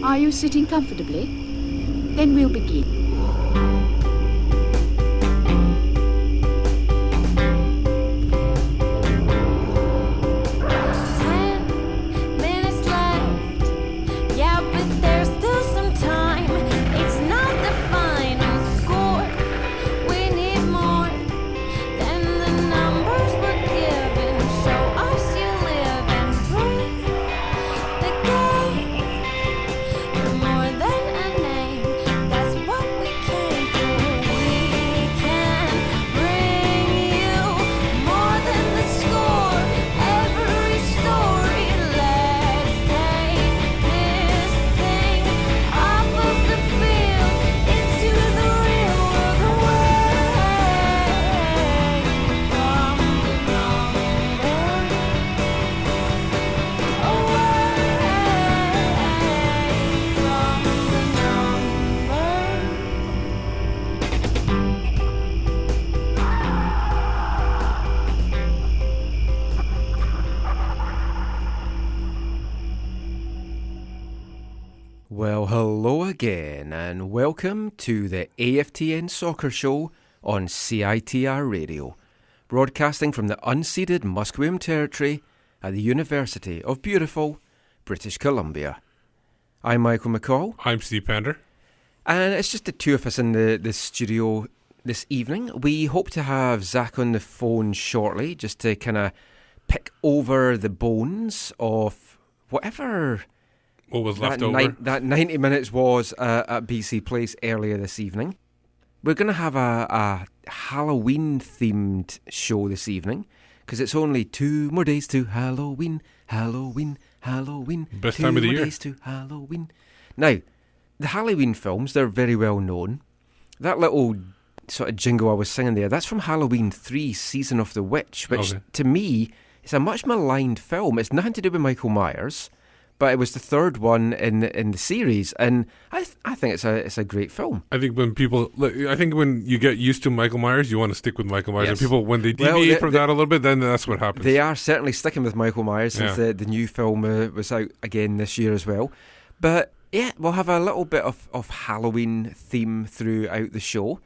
Are you sitting comfortably? Then we'll begin. Well, hello again, and welcome to the AFTN Soccer Show on CITR Radio, broadcasting from the unceded Musqueam Territory at the University of beautiful British Columbia. I'm Michael McCall. I'm Steve Pander. And it's just the two of us in the studio this evening. We hope to have Zach on the phone shortly, just to kind of pick over the bones of whatever... What was left over? That 90 minutes was at BC Place earlier this evening. We're going to have a Halloween-themed show this evening, because it's only 2 more days to Halloween, Halloween, Halloween. Best time of the year. 2 more days to Halloween. Now, the Halloween films, they're very well known. That little sort of jingle I was singing there, that's from Halloween 3, Season of the Witch, which to me is a much maligned film. It's nothing to do with Michael Myers, but it was the third one in the series, and I think it's a great film. I think when you get used to Michael Myers, you want to stick with Michael Myers. Yes. And people, when they deviate from that a little bit, then that's what happens. They are certainly sticking with Michael Myers since the new film was out again this year as well. But yeah, we'll have a little bit of Halloween theme throughout the show,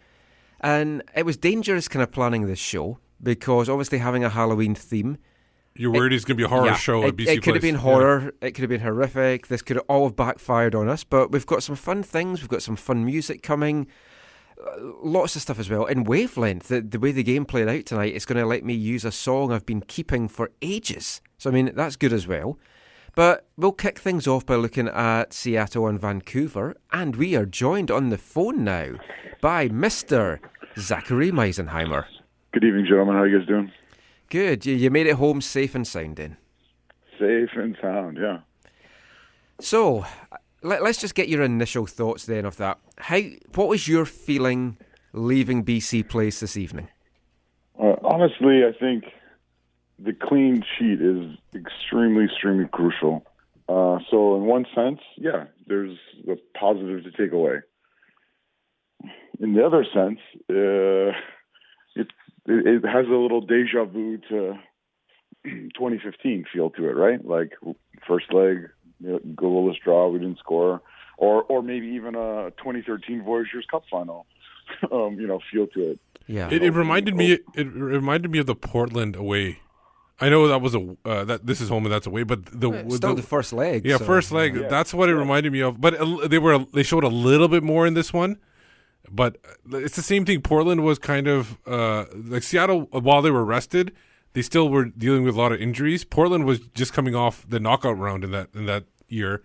and it was dangerous kind of planning this show because obviously having a Halloween theme. You're worried it's going to be a horror show at BC Place. It could have been horror. Yeah. It could have been horrific. This could all have backfired on us. But we've got some fun things. We've got some fun music coming. Lots of stuff as well. In Wavelength, the way the game played out tonight, it's going to let me use a song I've been keeping for ages. So, I mean, that's good as well. But we'll kick things off by looking at Seattle and Vancouver. And we are joined on the phone now by Mr. Zachary Meisenheimer. Good evening, gentlemen. How are you guys doing? Good. You made it home safe and sound then? Safe and sound, yeah. So, let's just get your initial thoughts then of that. What was your feeling leaving BC Place this evening? Honestly, I think the clean sheet is extremely, extremely crucial. So in one sense, yeah, there's a positive to take away. In the other sense, it has a little deja vu to 2015 feel to it, right? Like first leg, goalless draw, we didn't score, or maybe even a 2013 Voyageurs Cup final, feel to it. Yeah, it reminded me. It reminded me of the Portland away. I know that was that this is home and that's away, but still the first leg. Yeah, so. First leg. Yeah, that's what it reminded me of. But they showed a little bit more in this one. But it's the same thing. Portland was kind of like Seattle. While they were rested, they still were dealing with a lot of injuries. Portland was just coming off the knockout round in that year,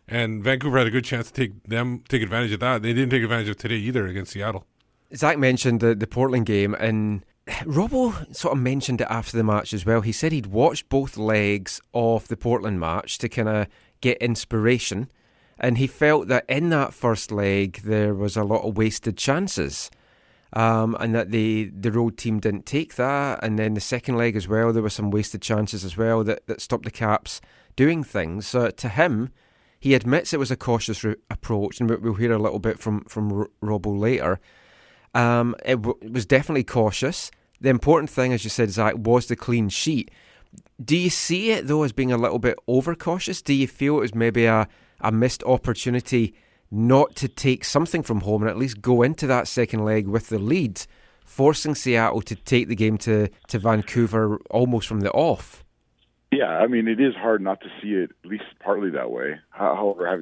and Vancouver had a good chance to take advantage of that. They didn't take advantage of today either against Seattle. Zach mentioned the Portland game, and Robbo sort of mentioned it after the match as well. He said he'd watched both legs of the Portland match to kind of get inspiration. And he felt that in that first leg, there was a lot of wasted chances and that the road team didn't take that. And then the second leg as well, there were some wasted chances as well that stopped the Caps doing things. So to him, he admits it was a cautious approach, and we'll hear a little bit from Robbo later. It was definitely cautious. The important thing, as you said, Zach, was the clean sheet. Do you see it, though, as being a little bit overcautious? Do you feel it was maybe a a missed opportunity not to take something from home and at least go into that second leg with the lead, forcing Seattle to take the game to Vancouver almost from the off. Yeah, I mean, it is hard not to see it at least partly that way. However, I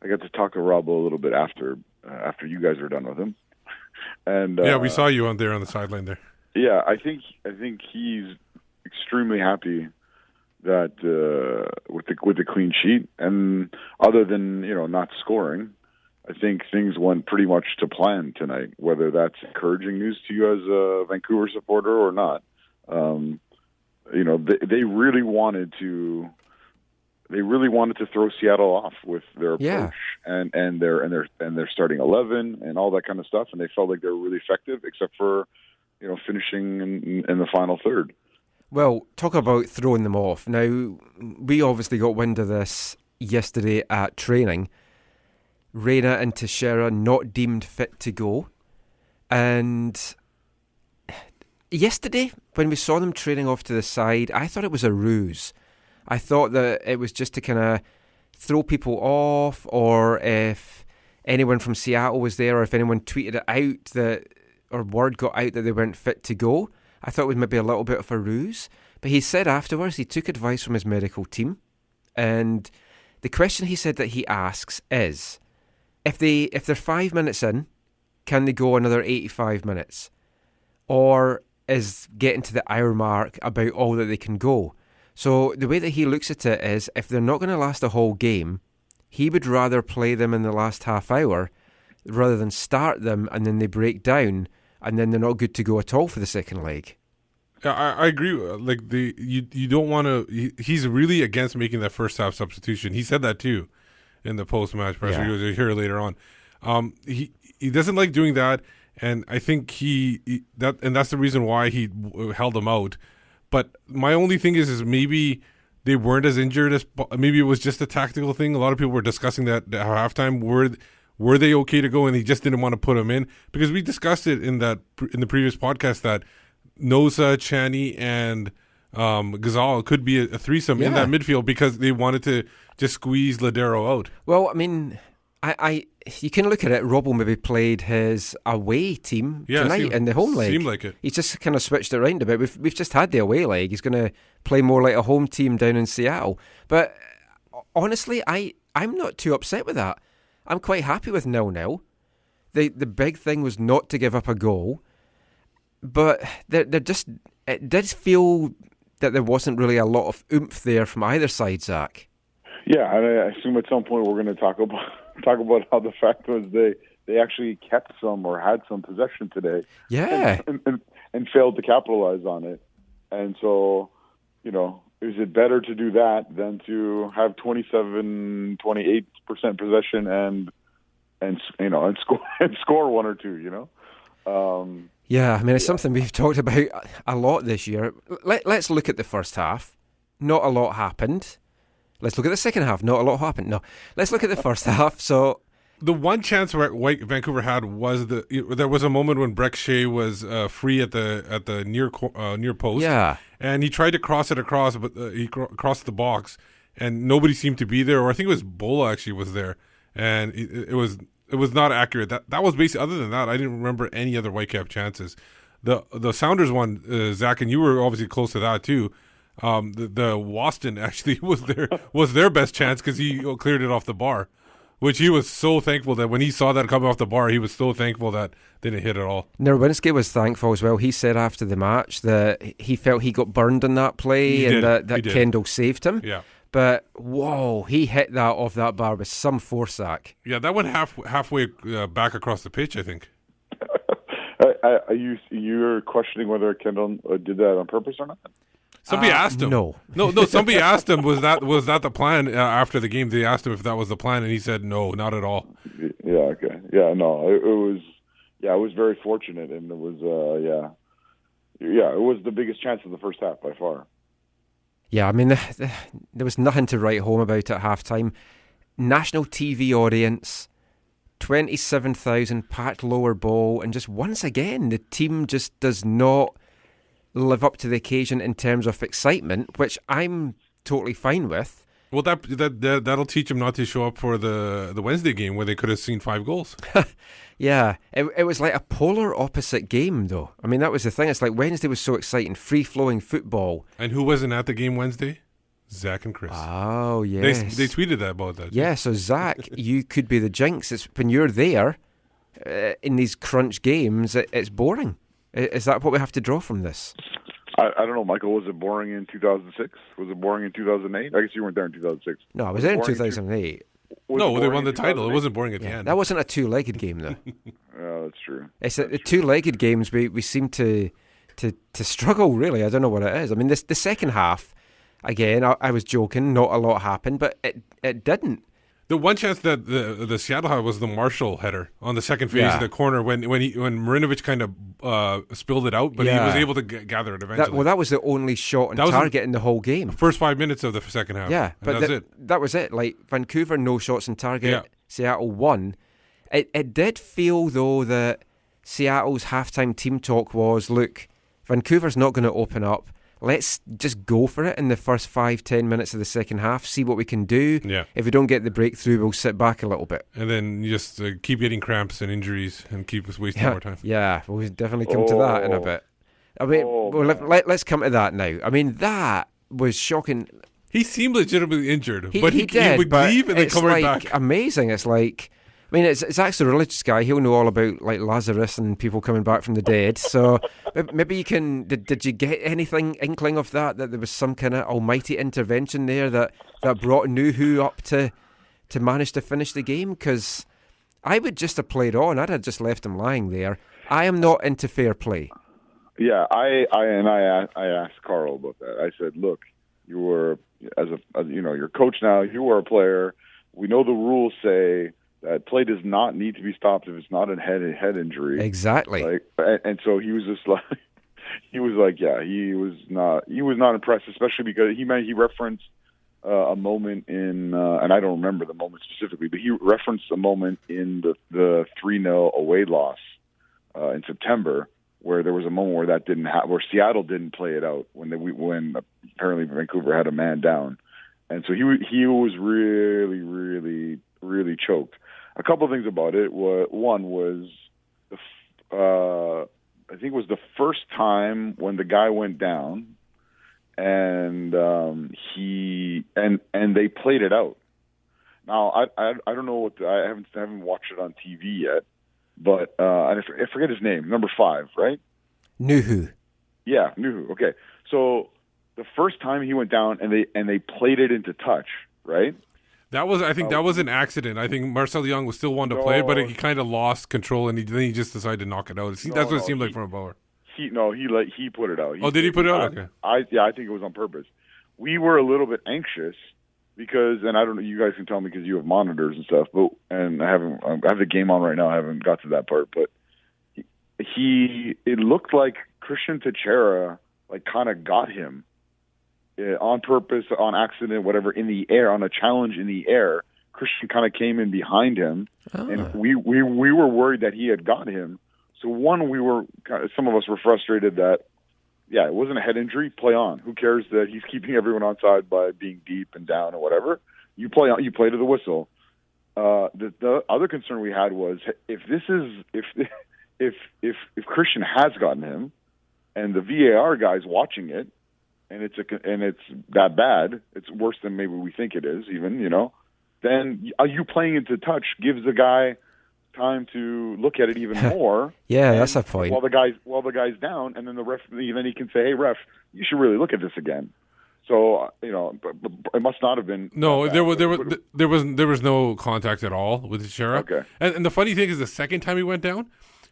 got to talk to Rob a little bit after you guys were done with him, and we saw you on the sideline there. Yeah, I think he's extremely happy that with the clean sheet, and other than not scoring, I think things went pretty much to plan tonight. Whether that's encouraging news to you as a Vancouver supporter or not, they really wanted to throw Seattle off with their approach and their starting 11 and all that kind of stuff, and they felt like they were really effective, except for finishing in the final third. Well, talk about throwing them off. Now, we obviously got wind of this yesterday at training. Reyna and Teixeira not deemed fit to go. And yesterday, when we saw them training off to the side, I thought it was a ruse. I thought that it was just to kind of throw people off, or if anyone from Seattle was there, or if anyone tweeted it out or word got out that they weren't fit to go. I thought it was maybe a little bit of a ruse. But he said afterwards he took advice from his medical team. And the question he said that he asks is, if they're 5 minutes in, can they go another 85 minutes? Or is getting to the hour mark about all that they can go? So the way that he looks at it is, if they're not going to last a whole game, he would rather play them in the last half hour rather than start them and then they break down and then they're not good to go at all for the second leg. Yeah, I agree. Like you don't want to. He's really against making that first half substitution. He said that too in the post match press. Yeah. You'll hear later on. He doesn't like doing that, and I think that's the reason why he held him out. But my only thing is maybe they weren't as injured as maybe it was just a tactical thing. A lot of people were discussing that at halftime. Were they okay to go, and he just didn't want to put him in, because we discussed it in the previous podcast that Nosa, Chani, and Ghazal could be a threesome in that midfield because they wanted to just squeeze Ladero out. Well, I mean, you can look at it. Robbo maybe played his away team tonight in the home leg. Seemed like it. He's just kind of switched it around a bit. We've just had the away leg. He's going to play more like a home team down in Seattle. But honestly, I'm not too upset with that. I'm quite happy with 0-0. The big thing was not to give up a goal, but it did feel that there wasn't really a lot of oomph there from either side, Zach. Yeah, and I assume at some point we're going to talk about how the fact was they actually kept some or had some possession today. Yeah, and failed to capitalize on it. And so, is it better to do that than to have 27, 28% possession and score one or two? Yeah, I mean, it's something we've talked about a lot this year. Let's look at the first half. Not a lot happened. Let's look at the second half. Not a lot happened. No, let's look at the first half. So the one chance Vancouver had was there was a moment when Breck Shea was free at the near post. Yeah, and he tried to cross it across, but he crossed the box, and nobody seemed to be there. Or I think it was Bola actually was there, and it was not accurate. That was basically. Other than that, I didn't remember any other Whitecap chances. The Sounders one, Zach, and you were obviously close to that too. The Waston actually was their best chance because he cleared it off the bar, which he was so thankful that when he saw that coming off the bar, he was so thankful that they didn't hit at all. Nerwinski was thankful as well. He said after the match that he felt he got burned in that play and that Kendall saved him. Yeah. But, whoa, he hit that off that bar with some force, Zach. Yeah, that went halfway back across the pitch, I think. You're questioning whether Kendall did that on purpose or not? Somebody asked him. No. Somebody asked him, was that the plan after the game? They asked him if that was the plan, and he said, no, not at all. Yeah, okay. Yeah, no, it was, it was very fortunate, and it was, it was the biggest chance of the first half by far. Yeah, I mean, there was nothing to write home about at halftime. National TV audience, 27,000 packed lower bowl, and just once again, the team just does not live up to the occasion in terms of excitement, which I'm totally fine with. Well, that'll teach them not to show up for the Wednesday game where they could have seen 5 goals. Yeah, it was like a polar opposite game, though. I mean, that was the thing. It's like Wednesday was so exciting, free-flowing football. And who wasn't at the game Wednesday? Zach and Chris. Oh, yes. They tweeted about that. Yeah, so Zach, you could be the jinx. It's when you're there in these crunch games, it's boring. Is that what we have to draw from this? I don't know, Michael. Was it boring in 2006? Was it boring in 2008? I guess you weren't there in 2006. No, I was there in 2008. No, they won the title. It wasn't boring at the end. That wasn't a two-legged game, though. Yeah, that's true. It's the two-legged games we seem to struggle, really. I don't know what it is. I mean, the second half, again, I was joking, not a lot happened, but it didn't. The one chance that the Seattle had was the Marshall header on the second phase of the corner when Marinovic kind of spilled it out, but he was able to gather it eventually. That was the only shot on target in the whole game. The first 5 minutes of the second half. Yeah, but that's it. That was it. Like Vancouver, no shots on target. Seattle won. It did feel though that Seattle's halftime team talk was, look, Vancouver's not going to open up. Let's just go for it in the first 5-10 minutes of the second half, see what we can do. Yeah. If we don't get the breakthrough, we'll sit back a little bit. And then you just keep getting cramps and injuries and keep us wasting more time. Yeah, we'll definitely come to that in a bit. I mean, let's come to that now. I mean, that was shocking. He seemed legitimately injured, but he did, he would leave and then come right back. Amazing. It's like... I mean, it's Zach's a religious guy. He'll know all about like Lazarus and people coming back from the dead. So maybe you can. Did you get anything inkling of that there was some kind of almighty intervention there that brought Nuhu up to manage to finish the game? Because I would just have played on. I'd have just left him lying there. I am not into fair play. Yeah, I asked Carl about that. I said, look, you were as you're coach now. You were a player. We know the rules say that play does not need to be stopped if it's not a head injury. Exactly. And so he was just like, he was not impressed, especially because he referenced a moment in, and I don't remember the moment specifically, but he referenced a moment in the 3-0 away loss in September, where there was a moment where that didn't happen, where Seattle didn't play it out when apparently Vancouver had a man down, and so he was really, really, really choked. A couple of things about it. One was, I think it was the first time when the guy went down, and they played it out. Now I don't know I haven't watched it on TV yet, but I forget his name. Number 5, right? Nuhu. Yeah, Nuhu. Okay, so the first time he went down and they played it into touch, right? That was an accident. I think Marcel Young was still one to play, but he kind of lost control, and then he just decided to knock it out. That's what it seemed like from a bowler. He put it out. Did he put it out? Okay. I think it was on purpose. We were a little bit anxious because, and I don't know, you guys can tell me because you have monitors and stuff, and I have the game on right now. I haven't got to that part, but it looked like Christian Teixeira kind of got him. On purpose, on accident, whatever, in the air, on a challenge in the air. Christian kind of came in behind him, and we were worried that he had got him. So some of us were frustrated that, it wasn't a head injury. Play on. Who cares that he's keeping everyone on side by being deep and down or whatever? You play on. You play to the whistle. The other concern we had was if Christian has gotten him, and the VAR guy's watching it. And it's that bad. It's worse than maybe we think it is. Even then you playing into touch gives the guy time to look at it even more. Yeah, that's a point. While the guy's down, and then the ref, then he can say, "Hey, ref, you should really look at this again." So but it must not have been. No, there was no contact at all with Teixeira. Okay. And the funny thing is, the second time he went down,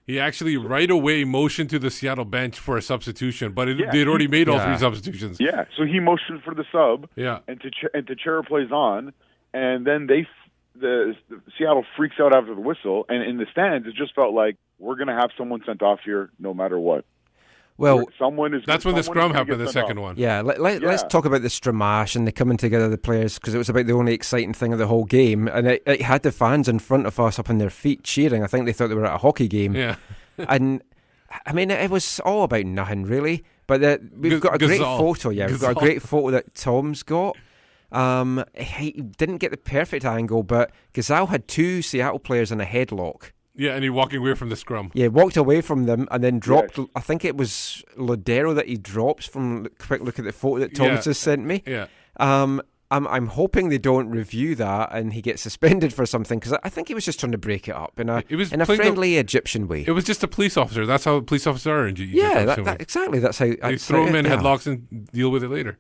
he actually right away motioned to the Seattle bench for a substitution, but they'd already made all 3 substitutions. Yeah, so he motioned for the sub. Yeah, and Teixeira plays on, and then the Seattle freaks out after the whistle, and in the stands, it just felt like we're going to have someone sent off here no matter what. Well, that's when the scrum happened, the second one. Yeah, let's talk about the scrummage and the coming together of the players, because it was about the only exciting thing of the whole game, and it had the fans in front of us up on their feet cheering. I think they thought they were at a hockey game. Yeah. And, I mean, it was all about nothing, really. But we've got a great photo, We've got a great photo that Tom's got He didn't get the perfect angle, but Gazal had 2 Seattle players in a headlock. Yeah, and he walking away from the scrum. Yeah, walked away from them and then dropped. Yes. I think it was Lodero that he drops from. Quick look at the photo that Thomas has sent me. Yeah. I'm hoping they don't review that and he gets suspended for something, because I think he was just trying to break it up in a friendly Egyptian way. It was just a police officer. That's how police officers are in Egypt. Yeah, exactly. That's how they throw him in headlocks and deal with it later.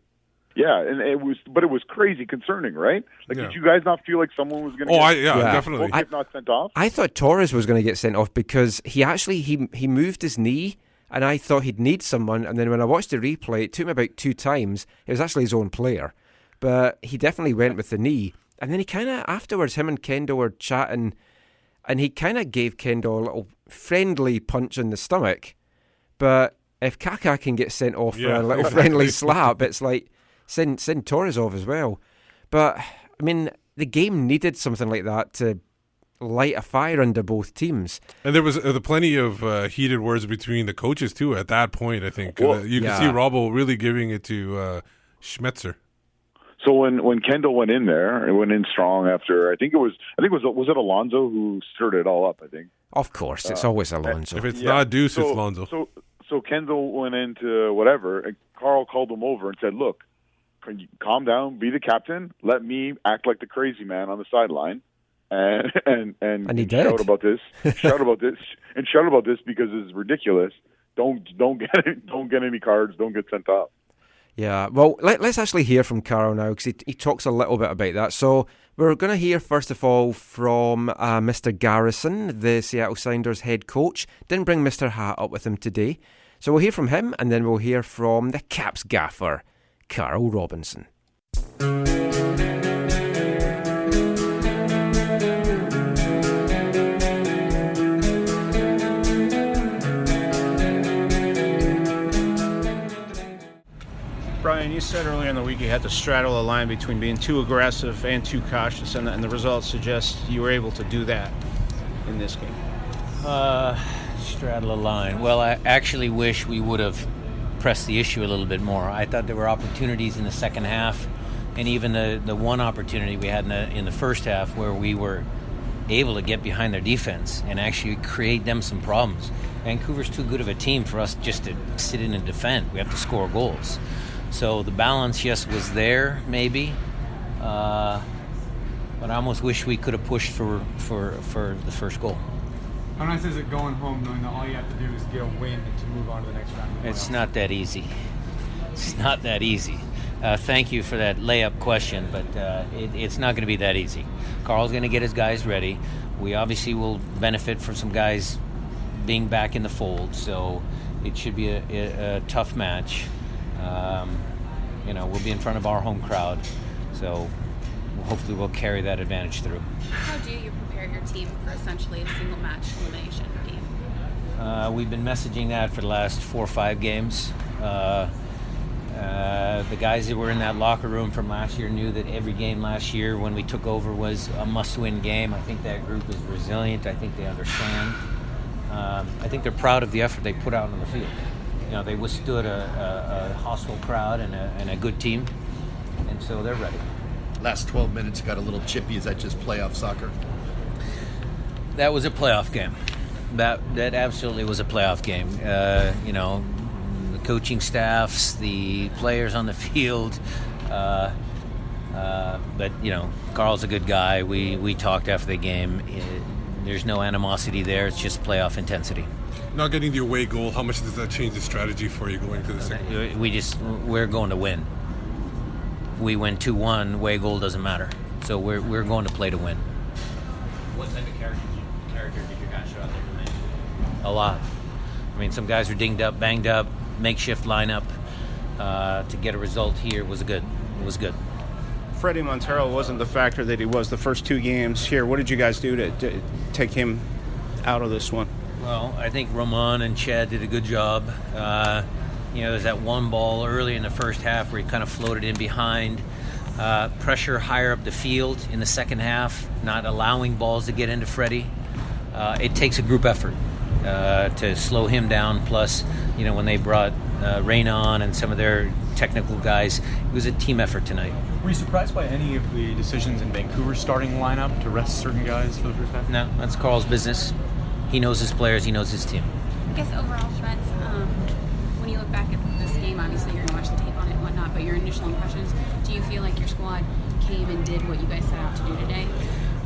Yeah, and it was crazy concerning, right? Like, did you guys not feel like someone was going to definitely. If not sent off? I thought Torres was going to get sent off because he actually he moved his knee, and I thought he'd need someone, and then when I watched the replay, it took me about 2 times. It was actually his own player, but he definitely went with the knee. And then he kind of, afterwards, him and Kendall were chatting, and he kind of gave Kendall a little friendly punch in the stomach. But if Kaká can get sent off for a little friendly slap, it's like, send Torres off as well. But, I mean, the game needed something like that to light a fire under both teams. And there was plenty of heated words between the coaches, too, at that point, I think. You can see Robbo really giving it to Schmetzer. So when Kendall went in there, it went in strong after, I think it was Alonso who stirred it all up, I think. Of course, it's always Alonso. If it's not Deuce, it's Alonso. So Kendall went into whatever, and Carl called him over and said, look, can you calm down, be the captain, let me act like the crazy man on the sideline, and he did. shout about this because it's ridiculous. Don't get any cards, don't get sent off. Yeah, well, let's actually hear from Carl now, because he talks a little bit about that. So we're going to hear, first of all, from Mr. Garrison, the Seattle Sounders head coach. Didn't bring Mr. Hat up with him today. So we'll hear from him, and then we'll hear from the Caps gaffer, Carl Robinson. Brian, you said earlier in the week you had to straddle a line between being too aggressive and too cautious, and the results suggest you were able to do that in this game. Straddle a line. Well, I actually wish we would have pressed the issue a little bit more. I thought there were opportunities in the second half, and even the one opportunity we had in the first half where we were able to get behind their defense and actually create them some problems. Vancouver's too good of a team for us just to sit in and defend. We have to score goals. So the balance, yes, was there, maybe, but I almost wish we could have pushed for the first goal. How nice is it going home knowing that all you have to do is get a win to move on to the next round? It's not that easy. It's not that easy. Thank you for that layup question, but it's not going to be that easy. Carl's going to get his guys ready. We obviously will benefit from some guys being back in the fold, so it should be a tough match. We'll be in front of our home crowd, so hopefully we'll carry that advantage through. How do you prepare your team for essentially a single match elimination game? We've been messaging that for the last 4 or 5 games. The guys that were in that locker room from last year knew that every game last year when we took over was a must-win game. I think that group is resilient. I think they understand. I think they're proud of the effort they put out on the field. They withstood a hostile crowd and a good team, and so they're ready. Last 12 minutes got a little chippy. Is that just playoff soccer? That was a playoff game. That absolutely was a playoff game. The coaching staffs, the players on the field. But Carl's a good guy. We talked after the game. There's no animosity there. It's just playoff intensity. Not getting the away goal, how much does that change the strategy for you going to the second? We're going to win. We win 2-1, away goal doesn't matter. So we're going to play to win. What type of character did your guys show out there tonight? A lot. I mean, some guys were dinged up, banged up, makeshift lineup. To get a result here was good. It was good. Freddie Montero wasn't the factor that he was the first 2 games here. What did you guys do to take him out of this one? Well, I think Roman and Chad did a good job. There's that one ball early in the first half where he kind of floated in behind. Pressure higher up the field in the second half, not allowing balls to get into Freddie. It takes a group effort. to slow him down. Plus, when they brought Rain on and some of their technical guys, it was a team effort tonight. Were you surprised by any of the decisions in Vancouver's starting lineup to rest certain guys for the first half? No, that's Carl's business. He knows his players, he knows his team. I guess overall, Schmetz, when you look back at this game, obviously you're going to watch the tape on it and whatnot, but your initial impressions, do you feel like your squad came and did what you guys set out to do today?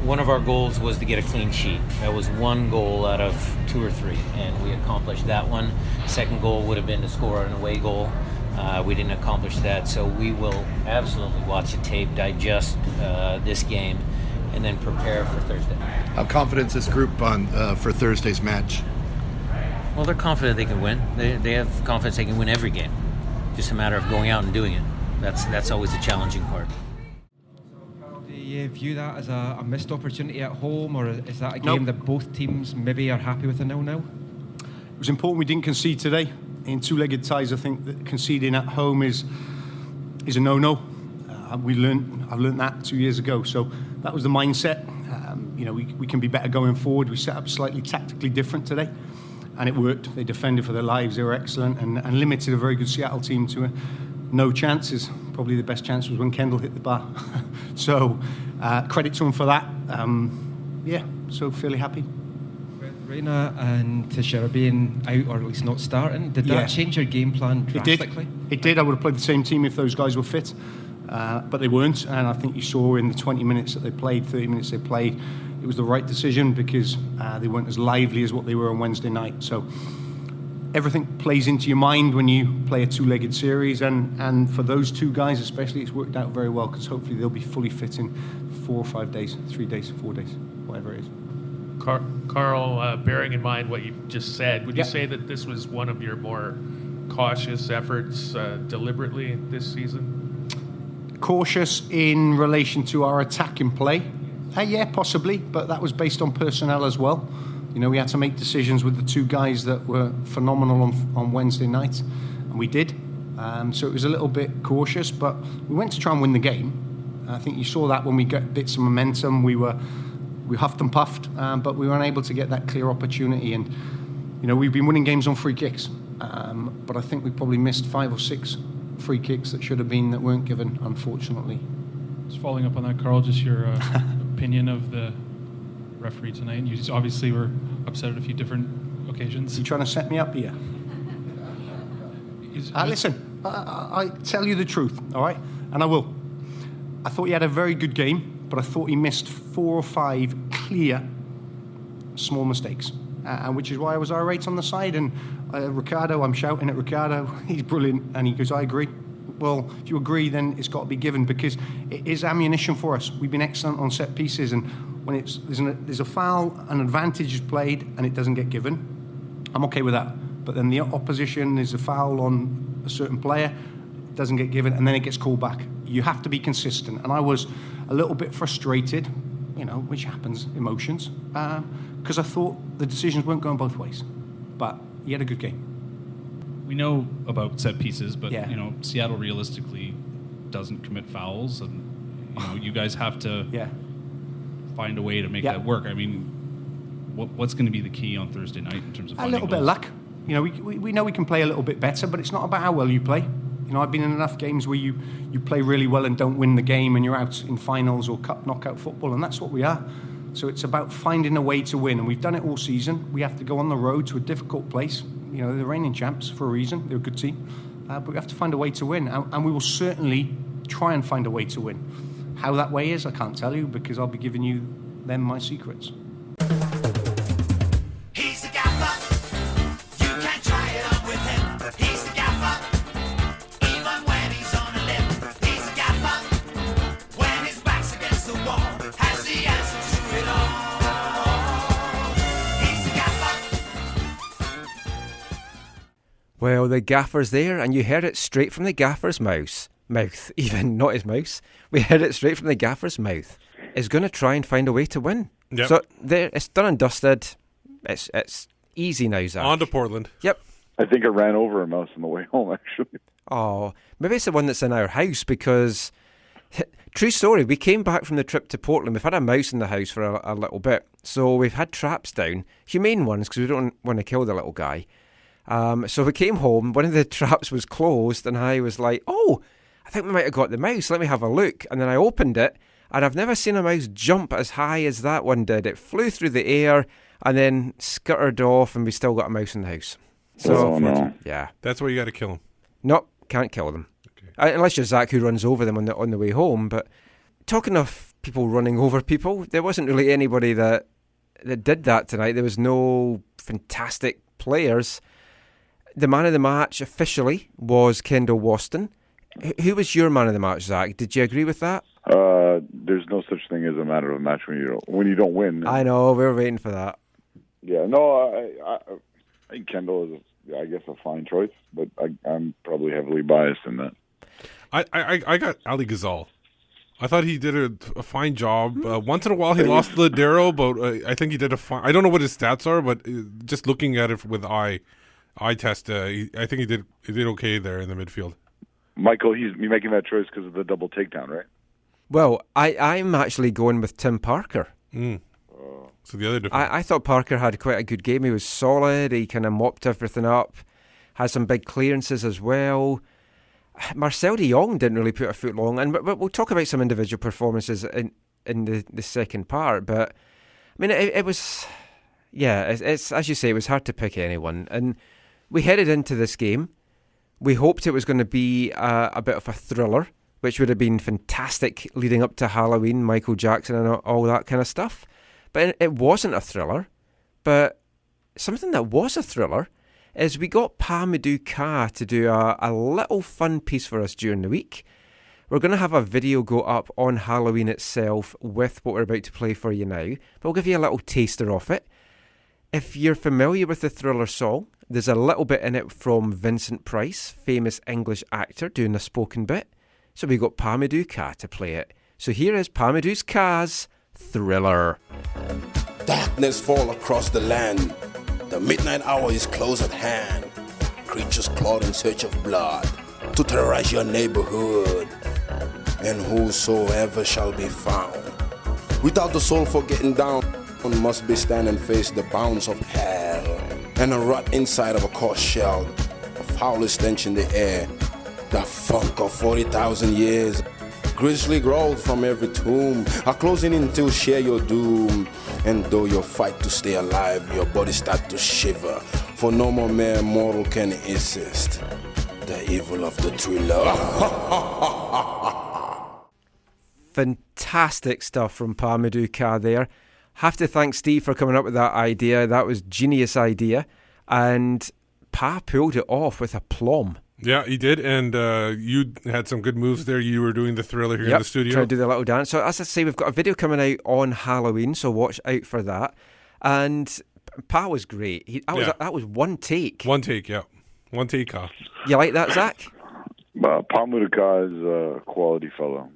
One of our goals was to get a clean sheet. That was one goal out of 2 or 3, and we accomplished that one. Second goal would have been to score an away goal. We didn't accomplish that, so we will absolutely watch the tape, digest this game, and then prepare for Thursday. How confident is this group on for Thursday's match? Well, they're confident they can win. They have confidence they can win every game. Just a matter of going out and doing it. That's always the challenging part. Do you view that as a missed opportunity at home, or is that a game that both teams maybe are happy with a 0-0? It was important we didn't concede today. In two-legged ties, I think that conceding at home is a no-no. I've learned that 2 years ago. So that was the mindset. We can be better going forward. We set up slightly tactically different today, and it worked. They defended for their lives. They were excellent and limited a very good Seattle team to no chances. Probably the best chance was when Kendall hit the bar. So credit to him for that. So fairly happy. Reina and Teixeira being out, or at least not starting, did that change your game plan drastically? It did. I would have played the same team if those guys were fit, but they weren't. And I think you saw in the 20 minutes that they played, 30 minutes they played, it was the right decision because they weren't as lively as what they were on Wednesday night. So everything plays into your mind when you play a two-legged series, and for those two guys especially, it's worked out very well because hopefully they'll be fully fit in 4 or 5 days, 3 days, 4 days, whatever it is. Carl, bearing in mind what you've just said, would you say that this was one of your more cautious efforts deliberately this season? Cautious in relation to our attacking play? Yeah, possibly, but that was based on personnel as well. We had to make decisions with the 2 guys that were phenomenal on Wednesday night, and we did. So it was a little bit cautious, but we went to try and win the game. I think you saw that when we got bits of momentum. We huffed and puffed, but we weren't able to get that clear opportunity. And, we've been winning games on free kicks, but I think we probably missed 5 or 6 free kicks that should have been, that weren't given, unfortunately. Just following up on that, Carl, just your opinion of the referee tonight. You obviously were upset at a few different occasions. You trying to set me up here? Listen, I tell you the truth, all right? And I will. I thought he had a very good game, but I thought he missed 4 or 5 clear small mistakes, which is why I was irate on the side. And Ricardo, I'm shouting at Ricardo, he's brilliant, and he goes, I agree. Well, if you agree, then it's got to be given because it is ammunition for us. We've been excellent on set pieces, and when there's a foul, an advantage is played, and it doesn't get given, I'm okay with that. But then the opposition is a foul on a certain player, it doesn't get given, and then it gets called back. You have to be consistent, and I was a little bit frustrated, which happens, emotions, because I thought the decisions weren't going both ways. But he had a good game. We know about set pieces, but Seattle realistically doesn't commit fouls, and you guys have to find a way to make that work. I mean, what's going to be the key on Thursday night in terms of finding a little bit of luck? We know we can play a little bit better, but it's not about how well you play. I've been in enough games where you play really well and don't win the game, and you're out in finals or cup knockout football, and that's what we are. So it's about finding a way to win, and we've done it all season. We have to go on the road to a difficult place. They're the reigning champs for a reason. They're a good team. But we have to find a way to win, and we will certainly try and find a way to win. How that way is, I can't tell you, because I'll be giving you them my secrets. He's the gaffer. You can't try it on with him. He's the gaffer. Even when he's on a limb. He's the gaffer. When his back's against the wall, has the answer to it all. He's the gaffer. Well, the gaffer's there, and you heard it straight from the gaffer's mouth, even, not his mouse. We heard it straight from the gaffer's mouth. Is going to try and find a way to win. Yep. So there, it's done and dusted. It's easy now, Zach. On to Portland. Yep. I think I ran over a mouse on the way home, actually. Oh, maybe it's the one that's in our house, because True story, we came back from the trip to Portland. We've had a mouse in the house for a little bit. So we've had traps down, humane ones, because we don't want to kill the little guy. So we came home, one of the traps was closed, and I was like, oh, I think we might have got the mouse, let me have a look. And then I opened it, and I've never seen a mouse jump as high as that one did. It flew through the air and then scuttered off, and we still got a mouse in the house. So, yeah. That's where you got to kill them. Nope, can't kill them. Unless you're Zach, who runs over them on the way home. But talking of people running over people, there wasn't really anybody that did that tonight. There was no fantastic players. The man of the match officially was Kendall Waston. Who was your man of the match, Zach? Did you agree with that? There's no such thing as a man of the match when you don't win. I know, we were waiting for that. Yeah, no, I think Kendall is, I guess, a fine choice, but I'm probably heavily biased in that. I got Ali Ghazal. I thought he did a fine job. Once in a while, he lost Ladero, but I think he did a fine. I don't know what his stats are, but just looking at it with eye test, I think he did okay there in the midfield. Michael, he's making that choice because of the double takedown, right? Well, I'm actually going with Tim Parker. So the other difference. I thought Parker had quite a good game. He was solid. He kind of mopped everything up. Had some big clearances as well. Marcel de Jong didn't really put a foot long, and we'll talk about some individual performances in the second part. But I mean, it was, it's as you say, it was hard to pick anyone. And we headed into this game. We hoped it was going to be a bit of a thriller, which would have been fantastic leading up to Halloween, Michael Jackson, and all that kind of stuff. But it wasn't a thriller. But something that was a thriller is we got Modou Kah to do a little fun piece for us during the week. We're going to have a video go up on Halloween itself with what we're about to play for you now, but we'll give you a little taster of it. If you're familiar with the Thriller song, there's a little bit in it from Vincent Price, famous English actor, doing a spoken bit. So we got Modou Kah to play it. So here is Modou Kah's Thriller. Darkness fall across the land. The midnight hour is close at hand. Creatures clawed in search of blood to terrorize your neighborhood. And whosoever shall be found without the soul for getting down must be stand and face the bounds of hell. And a rot inside of a corpse shell, a foul stench in the air. The funk of 40,000 years. Grisly growls from every tomb are closing in to share your doom. And though you fight to stay alive, your body start to shiver. For no more mere mortal can insist the evil of the Thriller. Fantastic stuff from Modou Kah there. Have to thank Steve for coming up with that idea. That was genius idea. And Pa pulled it off with aplomb. Yeah, he did, and you had some good moves there. You were doing the Thriller here in the studio. Trying to do the little dance. So as I say, we've got a video coming out on Halloween, so watch out for that. And Pa was great. That was one take. One take, yeah. One take, Kah. You like that, Zach? Modou Kah is a quality fellow.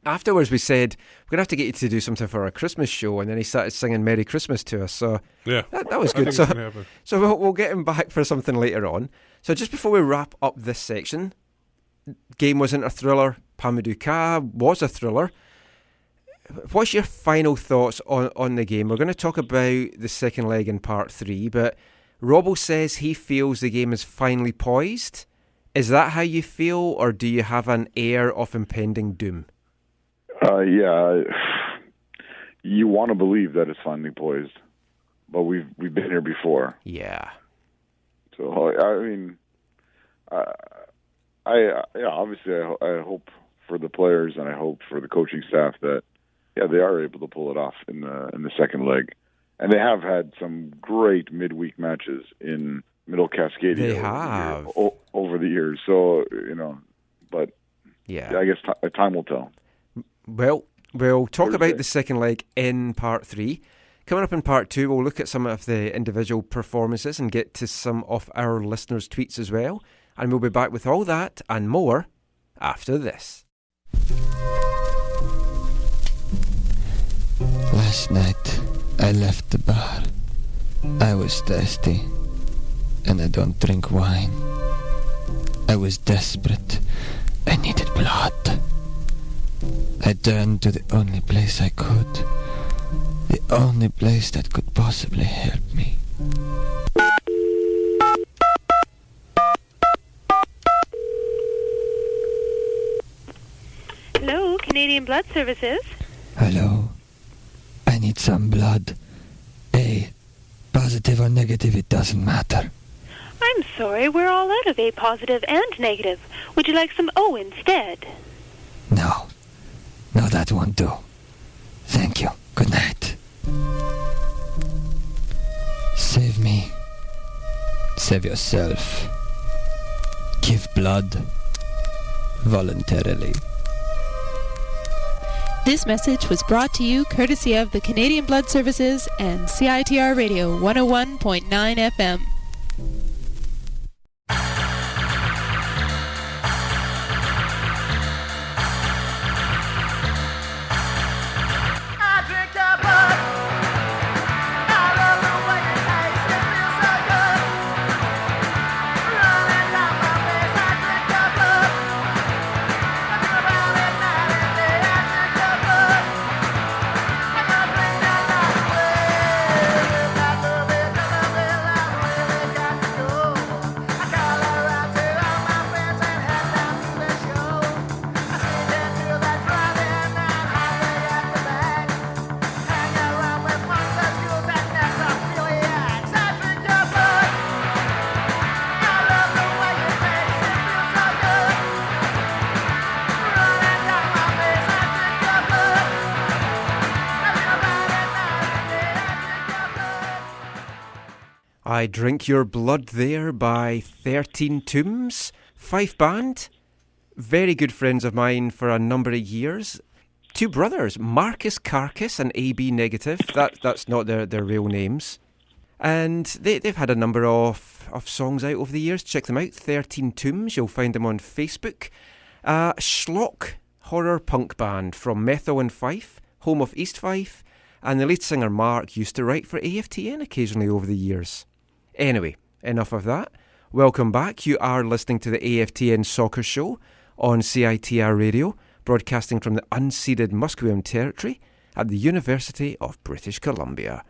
Afterwards, we said, we're going to have to get you to do something for our Christmas show, and then he started singing Merry Christmas to us, so yeah, that was good. So we'll get him back for something later on. So just before we wrap up this section, game wasn't a thriller, Modou Kah was a thriller. What's your final thoughts on the game? We're going to talk about the second leg in part 3, but Robbo says he feels the game is finally poised. Is that how you feel, or do you have an air of impending doom? Yeah, you want to believe that it's finally poised, but we've been here before. Yeah. So I mean, obviously I hope for the players and I hope for the coaching staff that they are able to pull it off in the second leg, and they have had some great midweek matches in Middle Cascadia. They have over the years. So but I guess time will tell. Well, we'll talk about the second leg in part 3. Coming up in part 2, we'll look at some of the individual performances and get to some of our listeners' tweets as well. And we'll be back with all that and more after this. Last night, I left the bar. I was thirsty, and I don't drink wine. I was desperate. I needed blood. I turned to the only place I could. The only place that could possibly help me. Hello, Canadian Blood Services. Hello. I need some blood. A. Positive or negative, it doesn't matter. I'm sorry, we're all out of A positive and negative. Would you like some O instead? No. No, that won't do. Thank you. Good night. Save me. Save yourself. Give blood. Voluntarily. This message was brought to you courtesy of the Canadian Blood Services and CITR Radio 101.9 FM. I Drink Your Blood there by 13 Tombs, Fife band, very good friends of mine for a number of years. Two brothers, Marcus Carcass and AB Negative, that's not their real names. And they've had a number of songs out over the years. Check them out, 13 Tombs, you'll find them on Facebook. Schlock horror punk band from Methil and Fife, home of East Fife, and the lead singer Mark used to write for AFTN occasionally over the years. Anyway, enough of that. Welcome back. You are listening to the AFTN Soccer Show on CITR Radio, broadcasting from the unceded Musqueam Territory at the University of British Columbia.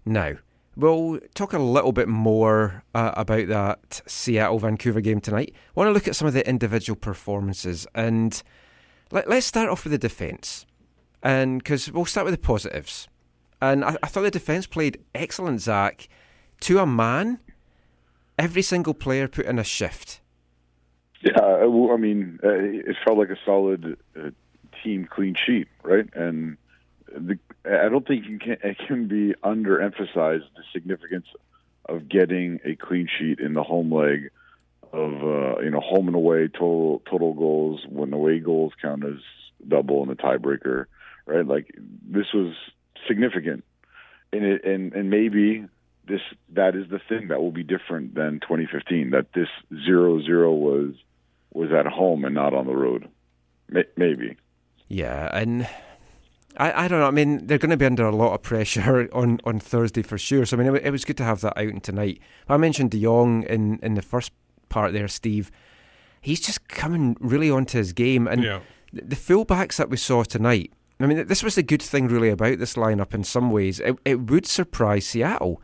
Now, we'll talk a little bit more about that Seattle-Vancouver game tonight. I want to look at some of the individual performances, and let's start off with the defence, and because we'll start with the positives. And I thought the defence played excellent, Zach. To a man, every single player put in a shift. Yeah, I mean, it felt like a solid team clean sheet, right? And I don't think it can be underemphasized the significance of getting a clean sheet in the home leg of home and away total goals, when away goals count as double in the tiebreaker, right? Like, this was significant, and maybe that is the thing that will be different than 2015. That this 0-0 was at home and not on the road. Maybe. Yeah, and I don't know. I mean, they're going to be under a lot of pressure on Thursday for sure. So, I mean, it was good to have that out tonight. I mentioned De Jong in the first part there, Steve. He's just coming really onto his game. And the fullbacks that we saw tonight, I mean, this was the good thing really about this lineup in some ways. It would surprise Seattle,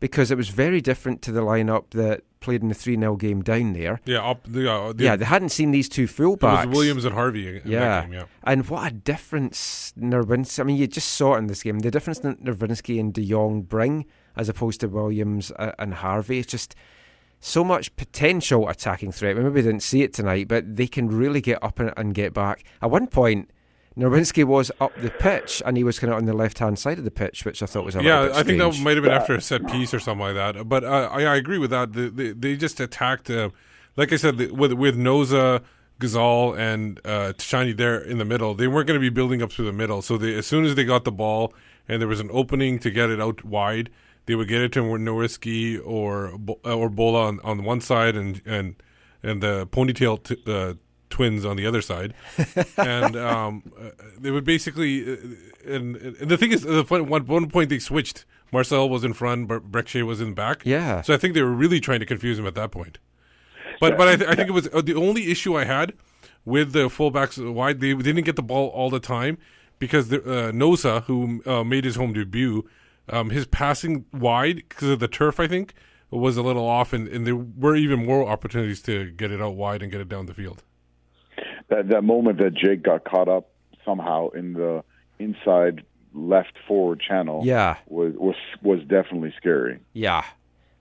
because it was very different to the lineup that played in the 3-0 game down there. They hadn't seen these two fullbacks. It was Williams and Harvey in that game, And what a difference Nerwinksi, I mean, you just saw it in this game. The difference that Nerwinski and De Jong bring, as opposed to Williams and Harvey, it's just so much potential attacking threat. We maybe didn't see it tonight, but they can really get up and get back. At one point, Nerwinski was up the pitch, and he was kind of on the left-hand side of the pitch, which I thought was a little bit strange. I think that might have been after a set piece or something like that. But I agree with that. They just attacked, like I said, with Noza, Ghazal, and Tashani there in the middle. They weren't going to be building up through the middle. So as soon as they got the ball and there was an opening to get it out wide, they would get it to Nerwinski or Bola on one side and the ponytail twins on the other side, and they would basically. And the thing is, at one point they switched. Marcel was in front, Brekshé was in back. Yeah. So I think they were really trying to confuse him at that point. But I think it was the only issue I had with the fullbacks wide. They didn't get the ball all the time because Nosa, who made his home debut, his passing wide because of the turf, I think, was a little off, and there were even more opportunities to get it out wide and get it down the field. That moment that Jake got caught up somehow in the inside left forward channel, was definitely scary. Yeah,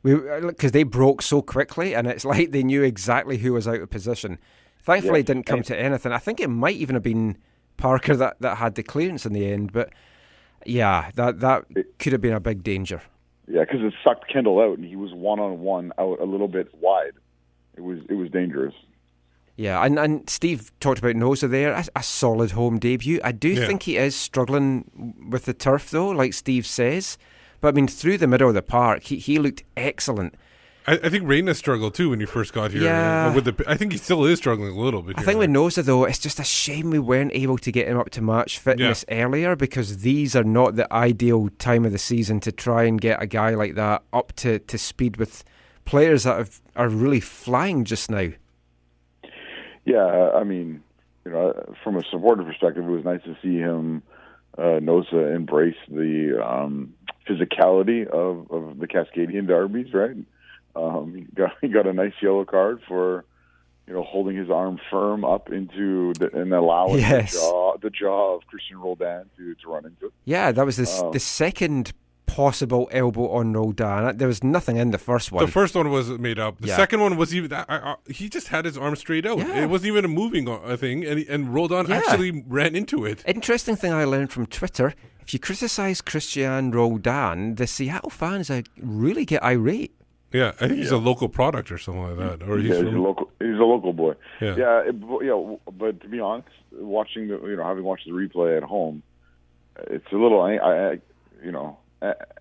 because they broke so quickly, and it's like they knew exactly who was out of position. Thankfully, it didn't come to anything. I think it might even have been Parker that had the clearance in the end, but yeah, that could have been a big danger. Yeah, because it sucked Kendall out, and he was one-on-one out a little bit wide. It was dangerous. Yeah, and Steve talked about Nosa there, a solid home debut. I do think he is struggling with the turf, though, like Steve says. But, I mean, through the middle of the park, he looked excellent. I think Reyna struggled, too, when he first got here. Yeah. I think he still is struggling a little bit. I think with Nosa, though, it's just a shame we weren't able to get him up to match fitness earlier, because these are not the ideal time of the season to try and get a guy like that up to speed with players that are really flying just now. Yeah, I mean, from a supporter perspective, it was nice to see him, Nosa, embrace the physicality of the Cascadian derbies, right? He got a nice yellow card for, holding his arm firm up into and allowing the jaw of Christian Roldan to run into it. Yeah, that was the second possible elbow on Roldan. There was nothing in the first one. The first one was made up. The second one was even he just had his arm straight out. Yeah. It wasn't even a moving thing, and Roldan actually ran into it. Interesting thing I learned from Twitter: if you criticize Christian Roldan, the Seattle fans really get irate. Yeah, I think he's a local product or something like that. Or he's a local boy. Yeah, but to be honest, watching having watched the replay at home, it's a little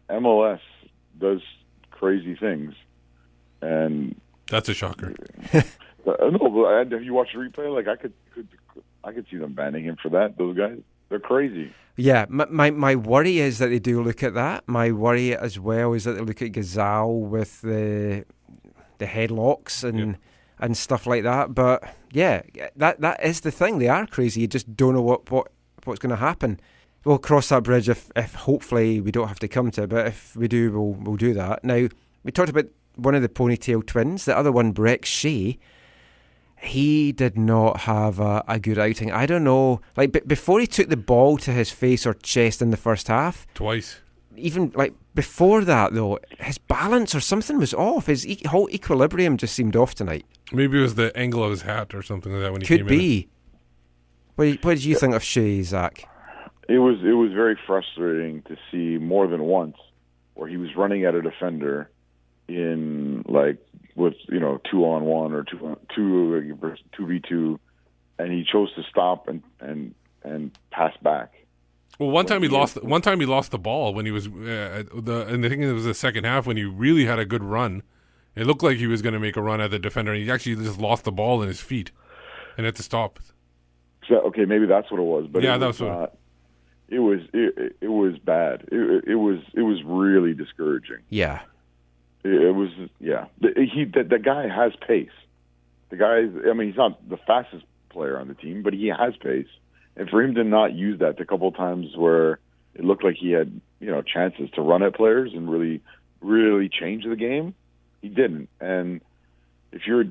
MLS does crazy things, and that's a shocker. No, but have you watched the replay? Like I could see them banning him for that. Those guys, they're crazy. Yeah, my worry is that they do look at that. My worry as well is that they look at Gazal with the headlocks and stuff like that. But yeah, that is the thing. They are crazy. You just don't know what's going to happen. We'll cross that bridge if hopefully we don't have to come to it. But if we do, we'll do that. Now, we talked about one of the ponytail twins. The other one, Breck Shea. He did not have a good outing. I don't know. Like, before he took the ball to his face or chest in the first half. Twice. Even, before that, though, his balance or something was off. His whole equilibrium just seemed off tonight. Maybe it was the angle of his hat or something like that when he came in. Could be. What did you think of Shea, Zach? It was very frustrating to see more than once where he was running at a defender in with 2-on-1 or 2v2, and he chose to stop and pass back. Well, one time he lost the ball when he was and I think it was the second half when he really had a good run. It looked like he was going to make a run at the defender, and he actually just lost the ball in his feet and had to stop. So, okay, maybe that's what it was. But yeah, that's what. It was bad. It was really discouraging. Yeah. It was, yeah. The guy has pace. The guy, he's not the fastest player on the team, but he has pace. And for him to not use that a couple of times where it looked like he had, chances to run at players and really, really change the game, he didn't. And if you're,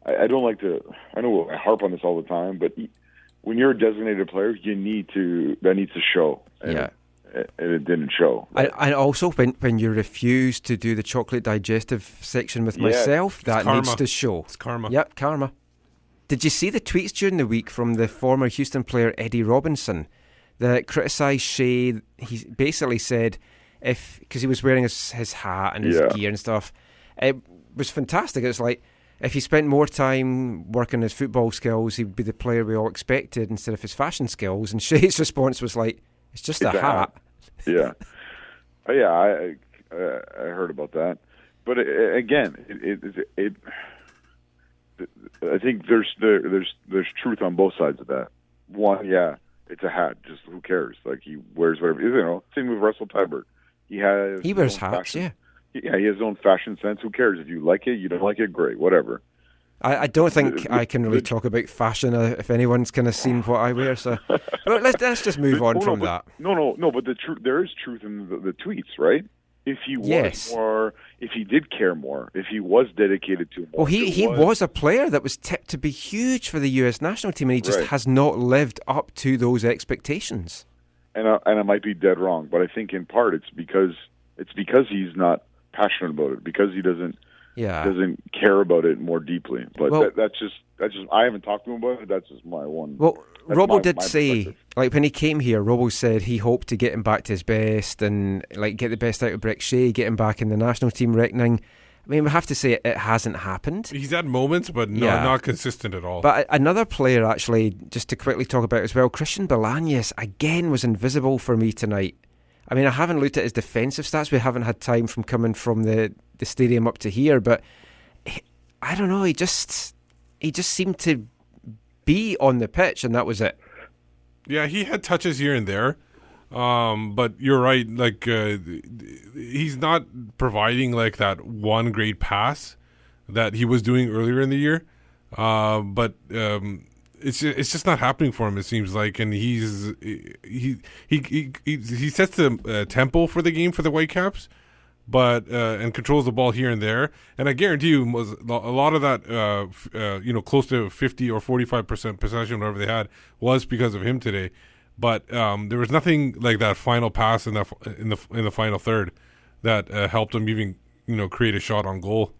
I don't like to, I know I harp on this all the time, but when you're a designated player, that needs to show. And it didn't show. And also, when you refuse to do the chocolate digestive section with myself, that needs to show. It's karma. Yep, karma. Did you see the tweets during the week from the former Houston player Eddie Robinson that criticised Shea? He basically said, because he was wearing his hat and his gear and stuff, it was fantastic. It's like, if he spent more time working his football skills, he'd be the player we all expected instead of his fashion skills. And Shea's response was like, it's just a hat. Yeah. I heard about that. But again, I think there's truth on both sides of that. One, it's a hat. Just who cares? Like, he wears whatever. Same with Russell Tybert. He wears hats. Fashion. Yeah, he has his own fashion sense. Who cares if you like it? You don't like it? Great, whatever. I don't think I can really talk about fashion if anyone's kind of seen what I wear. So but let's just move on from that. No. But there is truth in the tweets, right? If he was more, if he did care more, if he was dedicated to more. Well, he was a player that was tipped to be huge for the U.S. national team, and he just has not lived up to those expectations. And I might be dead wrong, but I think in part it's because he's not passionate about it, because he doesn't care about it more deeply. But that's just I haven't talked to him about it. That's just my one. Well, Robbo did say, like when he came here, Robbo said he hoped to get him back to his best and like get the best out of Brick Shea, get him back in the national team reckoning. I mean, we have to say it hasn't happened. He's had moments, but not consistent at all. But another player, actually, just to quickly talk about as well, Christian Bolaños, again, was invisible for me tonight. I mean, I haven't looked at his defensive stats. We haven't had time from coming from the stadium up to here, but I don't know. He just seemed to be on the pitch, and that was it. Yeah, he had touches here and there, but you're right. Like he's not providing like that one great pass that he was doing earlier in the year. But it's just not happening for him. It seems like, and he sets the tempo for the game for the Whitecaps, but and controls the ball here and there. And I guarantee you, was a lot of that, close to 50 or 45% possession, whatever they had, was because of him today. But there was nothing like that final pass in the final third that helped him even create a shot on goal.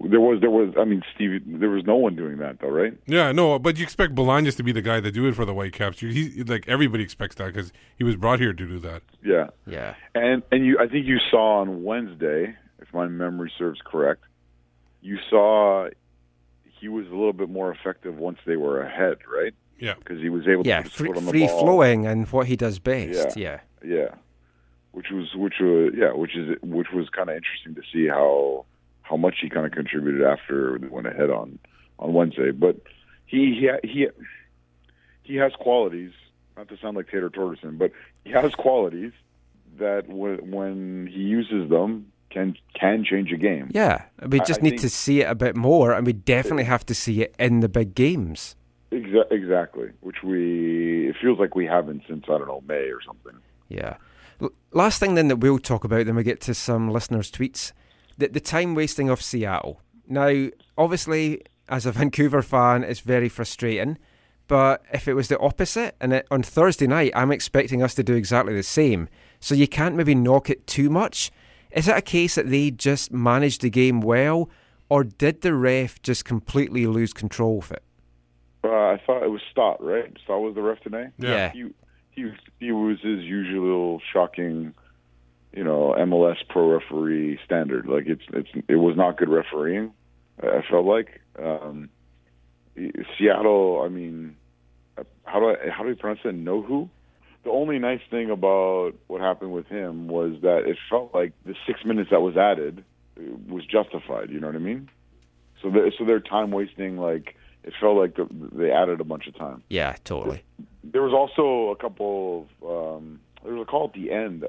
There was. I mean, Steve, there was no one doing that though, right? Yeah, no, but you expect Bolaños to be the guy to do it for the Whitecaps. Like everybody expects that because he was brought here to do that. Yeah. And I think you saw on Wednesday, if my memory serves correct, you saw he was a little bit more effective once they were ahead, right? Yeah, because he was able to put foot on the free ball. flowing and what he does best. Yeah. Which was kind of interesting to see how much he kind of contributed after they went ahead on Wednesday. But he has qualities, not to sound like Taylor Torgerson, but he has qualities that when he uses them can change a game. Yeah, we just need to see it a bit more, and we definitely have to see it in the big games. Exactly, which it feels like we haven't since, I don't know, May or something. Yeah. Last thing then that we'll talk about, then we get to some listeners' tweets. The time wasting of Seattle. Now, obviously, as a Vancouver fan, it's very frustrating. But if it was the opposite, and on Thursday night, I'm expecting us to do exactly the same. So you can't maybe knock it too much. Is it a case that they just managed the game well, or did the ref just completely lose control of it? I thought it was Stott, right? Stott was the ref today? Yeah. He was his usual shocking, MLS pro referee standard. Like it was not good refereeing. I felt like Seattle. I mean, how do you pronounce it? Nohu. The only nice thing about what happened with him was that it felt like the 6 minutes that was added was justified. You know what I mean? So their time wasting, like it felt like they added a bunch of time. Yeah, totally. There was also a couple of there was a call at the end.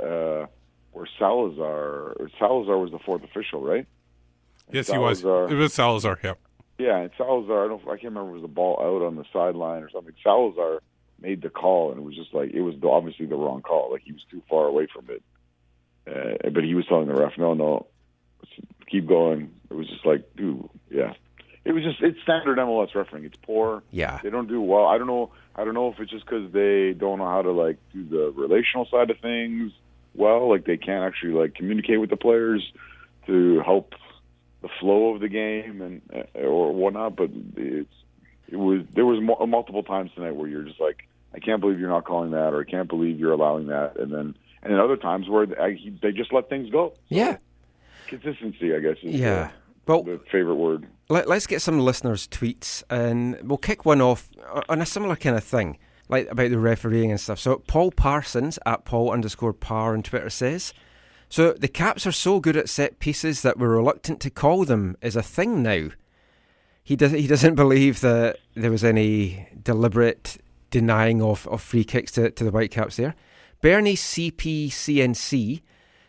Where Salazar was the fourth official, right? Yes, he was. It was Salazar, yeah. Yeah, and Salazar, I can't remember if it was the ball out on the sideline or something. Salazar made the call, and it was just like, it was obviously the wrong call. Like, he was too far away from it. But he was telling the ref, no, keep going. It was just like, dude, yeah. It's standard MLS refereeing. It's poor. Yeah. They don't do well. I don't know if it's just because they don't know how to, like, do the relational side of things well, like they can't actually like communicate with the players to help the flow of the game and or whatnot. But there was multiple times tonight where you're just like, I can't believe you're not calling that, or I can't believe you're allowing that, and then other times where they just let things go. So yeah, consistency, I guess, is the favorite word. Let's get some listeners' tweets, and we'll kick one off on a similar kind of thing. Like about the refereeing and stuff. So Paul Parsons at Paul_Par on Twitter says, so the Caps are so good at set pieces that we're reluctant to call them is a thing now. He doesn't believe that there was any deliberate denying of free kicks to the Whitecaps there. Bernie CPCNC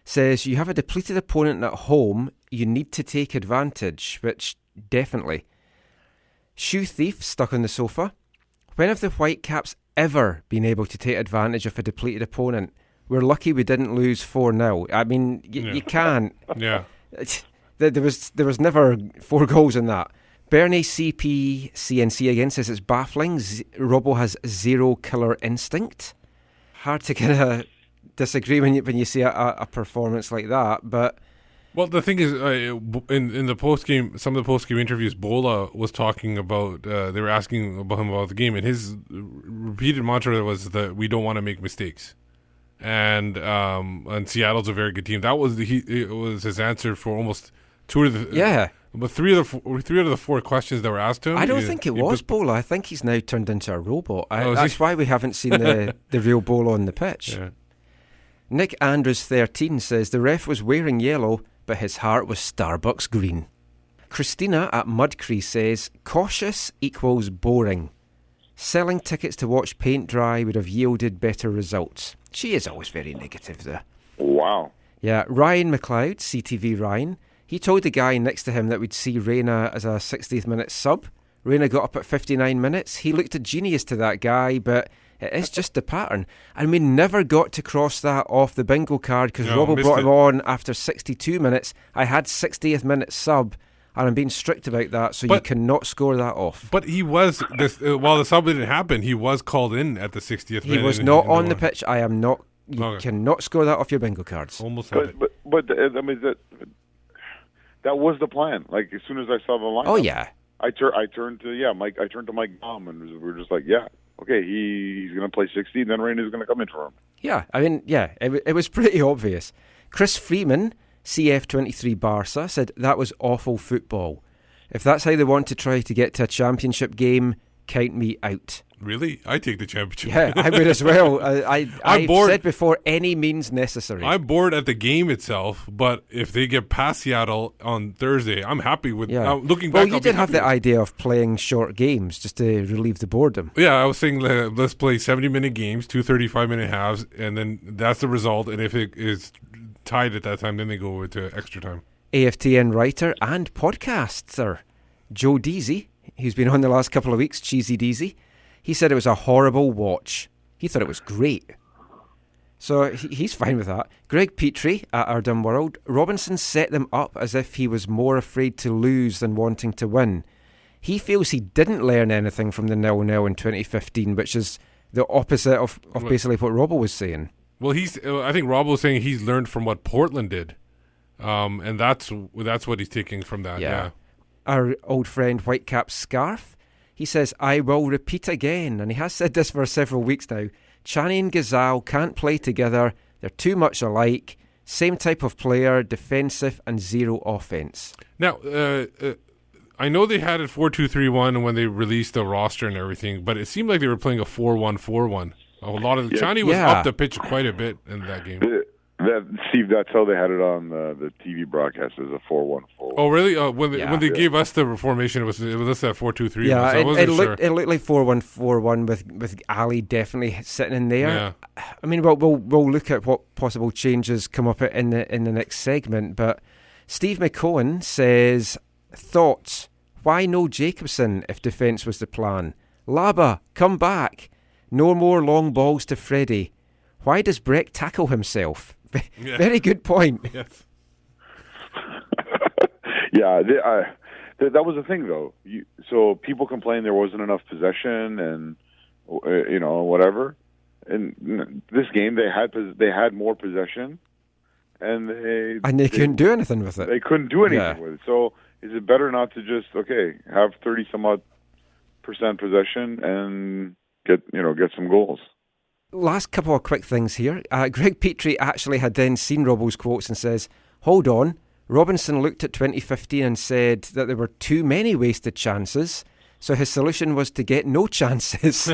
says, you have a depleted opponent at home, you need to take advantage, which definitely. Shoe Thief stuck on the sofa. When have the Whitecaps ever been able to take advantage of a depleted opponent? We're lucky we didn't lose 4-0. I mean, you can't. Yeah. There was never 4 goals in that. Bernie CP CNC again says it's baffling. Robbo has 0 killer instinct. Hard to kind of disagree when you see a performance like that, but... Well, the thing is, in the post-game, some of the post-game interviews, Bola was talking about, they were asking about him about the game, and his repeated mantra was that we don't want to make mistakes. And Seattle's a very good team. That was it was his answer for almost 2 of the... But 3 out of the 4 questions that were asked to him... I don't think it was Bola. I think he's now turned into a robot. That's why we haven't seen the real Bola on the pitch. Yeah. Nick Andrews 13 says the ref was wearing yellow, but his heart was Starbucks green. Christina at Mudcree says, cautious equals boring. Selling tickets to watch paint dry would have yielded better results. She is always very negative there. Wow. Yeah, Ryan McLeod, CTV Ryan, he told the guy next to him that we'd see Reyna as a 60th minute sub. Reyna got up at 59 minutes. He looked a genius to that guy, but it is just the pattern. And we never got to cross that off the bingo card because Robbo brought him on after 62 minutes. I had 60th minute sub, and I'm being strict about that, so you cannot score that off. But he was, while the sub didn't happen, he was called in at the 60th minute. He was not on the pitch. I am not. You cannot score that off your bingo cards. Almost had it. But I mean, that was the plan. Like, as soon as I saw the lineup. Oh, yeah. I turned to Mike. I turned to Mike Baum, and we were just like, okay, he's going to play 60, and then Reyna's going to come in for him. Yeah, I mean, it was pretty obvious. Chris Freeman, CF23 Barca, said that was awful football. If that's how they want to try to get to a championship game, count me out. Really? I take the championship. Yeah, I would as well. I've said before, any means necessary. I'm bored at the game itself, but if they get past Seattle on Thursday, I'm happy with looking back. Well, you did have the idea of playing short games just to relieve the boredom. Yeah, I was saying let's play 70-minute games, 2 35-minute halves, and then that's the result. And if it is tied at that time, then they go into extra time. AFTN writer and podcaster Joe Deasy, who's been on the last couple of weeks, Cheesy Deasy, he said it was a horrible watch. He thought it was great. So he's fine with that. Greg Petrie at Our Dumb World, Robinson set them up as if he was more afraid to lose than wanting to win. He feels he didn't learn anything from the 0-0 in 2015, which is the opposite of basically what Robbo was saying. Well, I think Robbo was saying he's learned from what Portland did. And that's what he's taking from that. Yeah. Our old friend Whitecaps Scarf, he says, I will repeat again, and he has said this for several weeks now. Channy and Gazal can't play together. They're too much alike. Same type of player, defensive and zero offense. Now, I know they had it 4-2-3-1 when they released the roster and everything, but it seemed like they were playing a 4-1-4-1. A lot of Channy was up the pitch quite a bit in that game. Steve, that's how they had it on the TV broadcast as a 4-1-4. Oh, really? When they gave us the formation, it was that 4-2-3. Yeah, so it looked like 4-1-4-1 with Ali definitely sitting in there. Yeah. I mean, we'll look at what possible changes come up in the next segment. But Steve McCohen says, thoughts? Why no Jacobson if defence was the plan? Laba, come back. No more long balls to Freddie. Why does Breck tackle himself? Very good point. Yes. That was the thing, though. So people complained there wasn't enough possession and whatever. And this game they had more possession, and they couldn't do anything with it. They couldn't do anything with it. So is it better not to just have 30-some-odd % possession and get some goals? Last couple of quick things here. Greg Petrie actually had then seen Robbo's quotes and says, hold on, Robinson looked at 2015 and said that there were too many wasted chances, so his solution was to get no chances.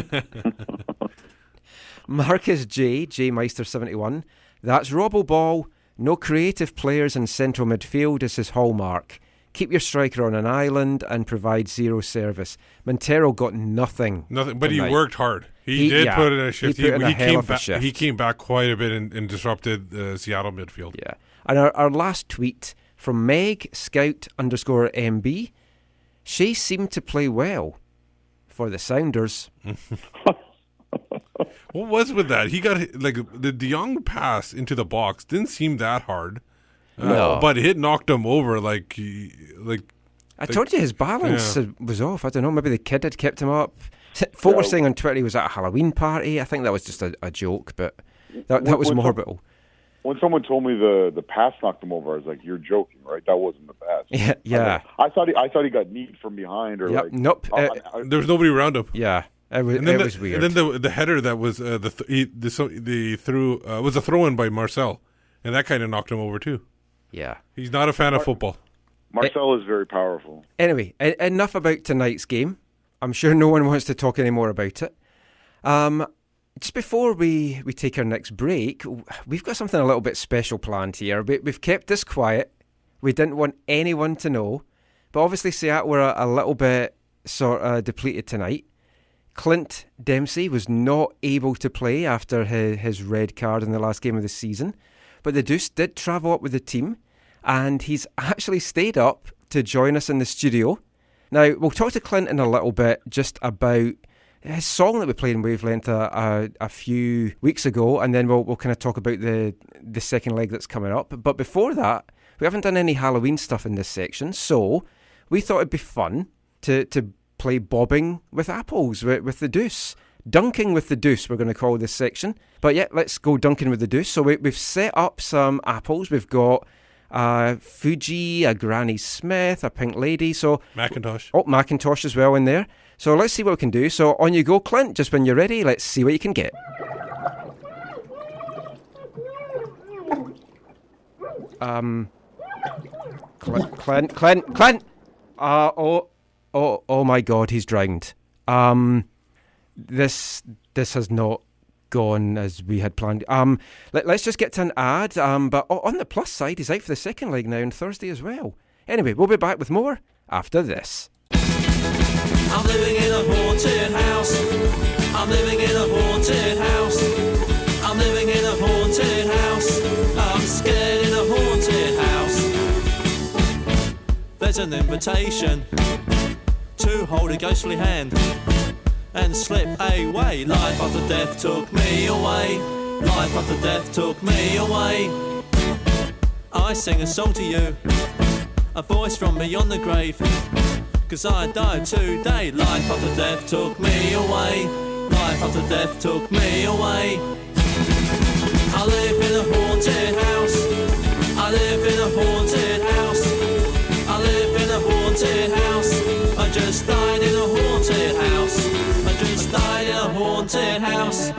Marcus J Meister 71, that's Robbo ball, no creative players in central midfield is his hallmark. Keep your striker on an island and provide zero service. Montero got nothing. But tonight. He worked hard. He did put in a shift. He came back quite a bit and disrupted the Seattle midfield. Yeah. And our last tweet from Meg Scout _MB. Shea seemed to play well for the Sounders. What was with that? He got like the De Jong pass into the box didn't seem that hard. No. But it knocked him over I told you his balance was off. I don't know, maybe the kid had kept him up. Folk were saying on Twitter he was at a Halloween party. I think that was just a joke, but that was morbid. When someone told me the pass knocked him over, I was like, "You're joking, right? That wasn't the pass." Yeah. I thought he got kneed from behind, or nope. There was nobody around him. Yeah, it was weird. And then the header that was was a throw in by Marcel, and that kind of knocked him over too. Yeah, he's not a fan of football. Marcel is very powerful. Anyway, enough about tonight's game. I'm sure no one wants to talk any more about it. Just before we take our next break, we've got something a little bit special planned here. We've kept this quiet. We didn't want anyone to know. But obviously Seattle were a little bit sort of depleted tonight. Clint Dempsey was not able to play after his red card in the last game of the season. But the Deuce did travel up with the team, and he's actually stayed up to join us in the studio. Now, we'll talk to Clint in a little bit just about his song that we played in Wavelength a few weeks ago, and then we'll kind of talk about the second leg that's coming up. But before that, we haven't done any Halloween stuff in this section, so we thought it'd be fun to play bobbing with apples with the Deuce. Dunking with the Deuce, we're going to call this section. But yeah, let's go dunking with the Deuce. So we've set up some apples. We've got Fuji, a Granny Smith, a Pink Lady. So Macintosh. Oh, Macintosh as well in there. So let's see what we can do. So on you go, Clint. Just when you're ready, let's see what you can get. Clint. Oh my God, he's drowned. This has not gone as we had planned. Let's just get to an ad. But on the plus side, he's out for the second leg now on Thursday as well. Anyway, we'll be back with more after this. I'm living in a haunted house. I'm living in a haunted house. I'm living in a haunted house. I'm scared in a haunted house. There's an invitation to hold a ghostly hand and slip away. Life after death took me away. Life after death took me away. I sing a song to you, a voice from beyond the grave. 'Cause I died today. Life after death took me away. Life after death took me away. I live in a haunted house. I live in a haunted house. I live in a haunted house. I just died in a haunted house. I just died in a haunted house.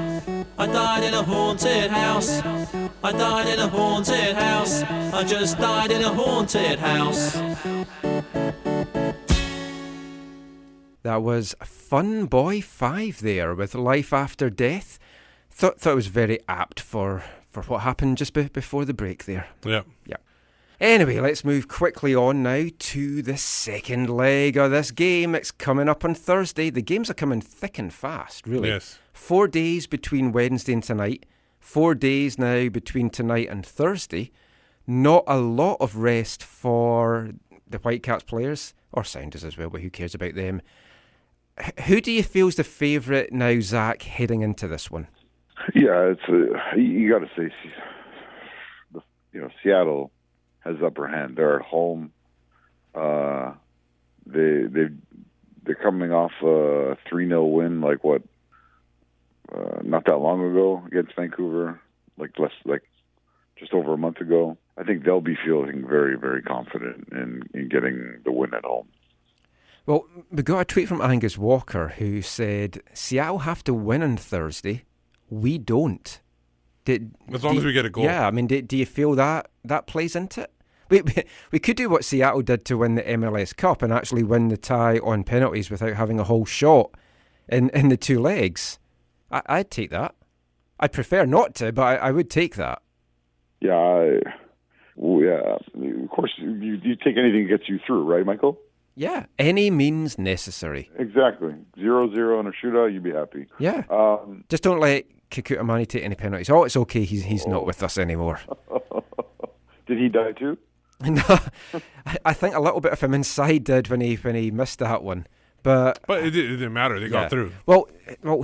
I died in a haunted house. I died in a haunted house. I just died in a haunted house. That was Fun Boy 5 there with Life After Death. Thought it was very apt for what happened just before the break there. Yeah. Anyway, let's move quickly on now to the second leg of this game. It's coming up on Thursday. The games are coming thick and fast, really. Yes. 4 days between Wednesday and tonight. 4 days now between tonight and Thursday. Not a lot of rest for the Whitecaps players, or Sounders as well, but who cares about them? Who do you feel is the favourite now, Zach, heading into this one? Yeah, you got to say, Seattle has upper hand. They're at home. They're coming off a 3-0 win, not that long ago against Vancouver, just over a month ago. I think they'll be feeling very, very confident in getting the win at home. Well, we got a tweet from Angus Walker who said, Seattle have to win on Thursday. We don't. As long as we get a goal. Yeah, I mean, do you feel that plays into it? We could do what Seattle did to win the MLS Cup and actually win the tie on penalties without having a whole shot in the 2 legs. I'd take that. I'd prefer not to, but I would take that. Yeah, of course, you take anything that gets you through, right, Michael? Yeah, any means necessary. Exactly. 0-0 in a shootout, you'd be happy. Yeah. Just don't let Kikuta Mani take any penalties. Oh, it's okay. He's not with us anymore. Did he die too? No, I think a little bit of him inside did when he missed that one. But it didn't matter. They got through. Well,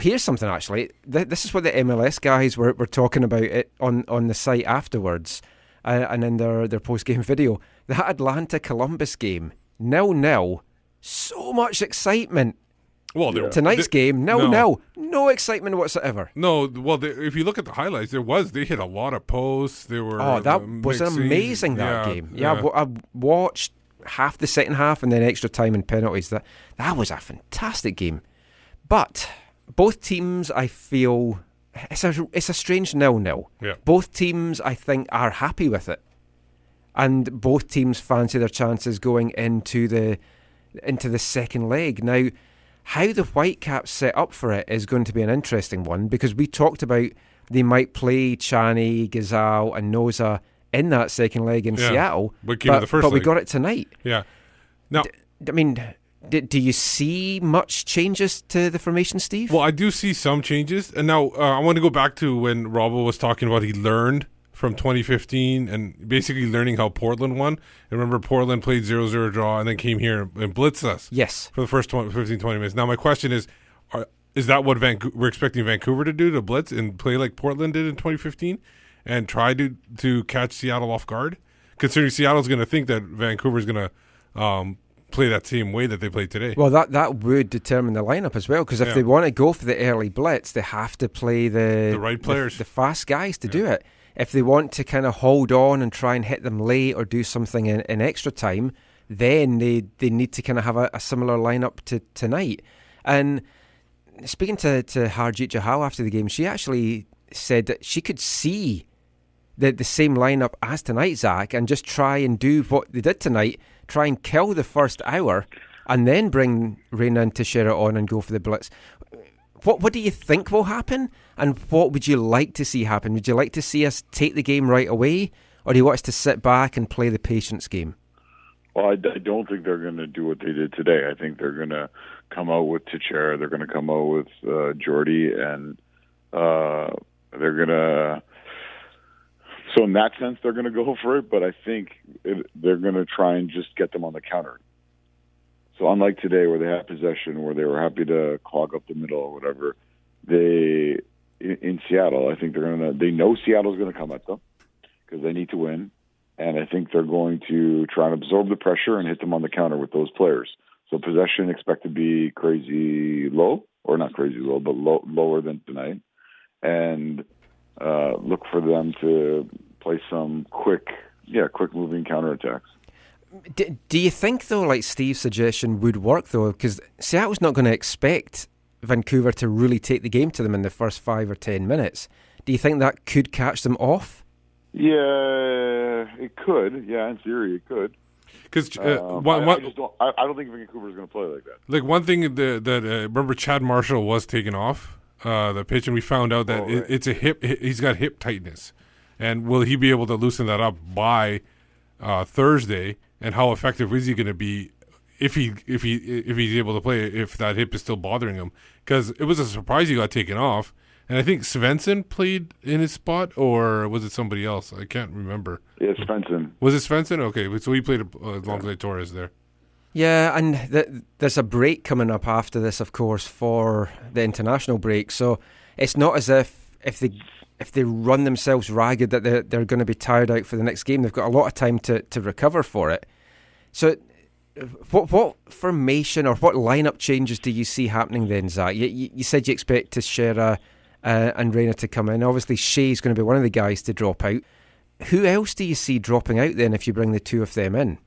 here's something actually. This is what the MLS guys were talking about it on the site afterwards, and in their post-game video. That Atlanta-Columbus game, 0-0, so much excitement. Well, tonight's game, 0-0, no excitement whatsoever. No, well, if you look at the highlights, they hit a lot of posts. They were that was amazing that game. I watched half the second half and then extra time and penalties. That was a fantastic game. But both teams, I feel, it's a strange 0-0. Yeah. Both teams, I think, are happy with it, and both teams fancy their chances going into the second leg. Now, how the Whitecaps set up for it is going to be an interesting one, because we talked about they might play Chani, Gazal and Noza in that second leg in Seattle, but we got it tonight. Yeah. Now, do you see much changes to the formation, Steve? Well, I do see some changes. And now I want to go back to when Robbo was talking about he learned from 2015 and basically learning how Portland won. And remember, Portland played 0-0 draw and then came here and blitzed us. Yes. For the first 15, 20 minutes. Now, my question is that what we're expecting Vancouver to do, to blitz and play like Portland did in 2015 and try to catch Seattle off guard? Considering Seattle's going to think that Vancouver's going to play that same way that they played today. Well, that would determine the lineup as well, because if they want to go for the early blitz, they have to play the right players, the fast guys to do it. If they want to kind of hold on and try and hit them late or do something in extra time, then they need to kind of have a similar lineup to tonight. And speaking to Harjeet Johal after the game, she actually said that she could see the same lineup as tonight, Zach, and just try and do what they did tonight, try and kill the first hour, and then bring Reina in to share it on and go for the blitz. What do you think will happen, and what would you like to see happen? Would you like to see us take the game right away, or do you want us to sit back and play the patience game? Well, I don't think they're going to do what they did today. I think they're going to come out with Teixeira, they're going to come out with Jordy, and they're going to... So in that sense, they're going to go for it, but I think they're going to try and just get them on the counter. So unlike today where they had possession, where they were happy to clog up the middle or whatever, in Seattle, I think they know Seattle's going to come at them because they need to win. And I think they're going to try and absorb the pressure and hit them on the counter with those players. So possession expect to be crazy low, or not crazy low, but lower than tonight. And look for them to play some quick moving counterattacks. Do you think, though, like Steve's suggestion would work, though? Because Seattle's not going to expect Vancouver to really take the game to them in the first 5 or 10 minutes. Do you think that could catch them off? Yeah, it could. Yeah, in theory, it could. Because I don't think Vancouver's going to play like that. Like one thing that remember, Chad Marshall was taken off the pitch, and we found out that it's a hip. He's got hip tightness, and will he be able to loosen that up by Thursday? And how effective is he going to be if he's able to play if that hip is still bothering him? Because it was a surprise he got taken off, and I think Svensson played in his spot, or was it somebody else? I can't remember. Yeah, Svensson. Was it Svensson? Okay, so he played alongside Torres there. Yeah, and there's a break coming up after this, of course, for the international break. So it's not as if they run themselves ragged that they're going to be tired out for the next game. They've got a lot of time to recover for it. So what formation or what lineup changes do you see happening then, Zach? You said you expect Teixeira and Reina to come in. Obviously, Shea's going to be one of the guys to drop out. Who else do you see dropping out then if you bring the two of them in?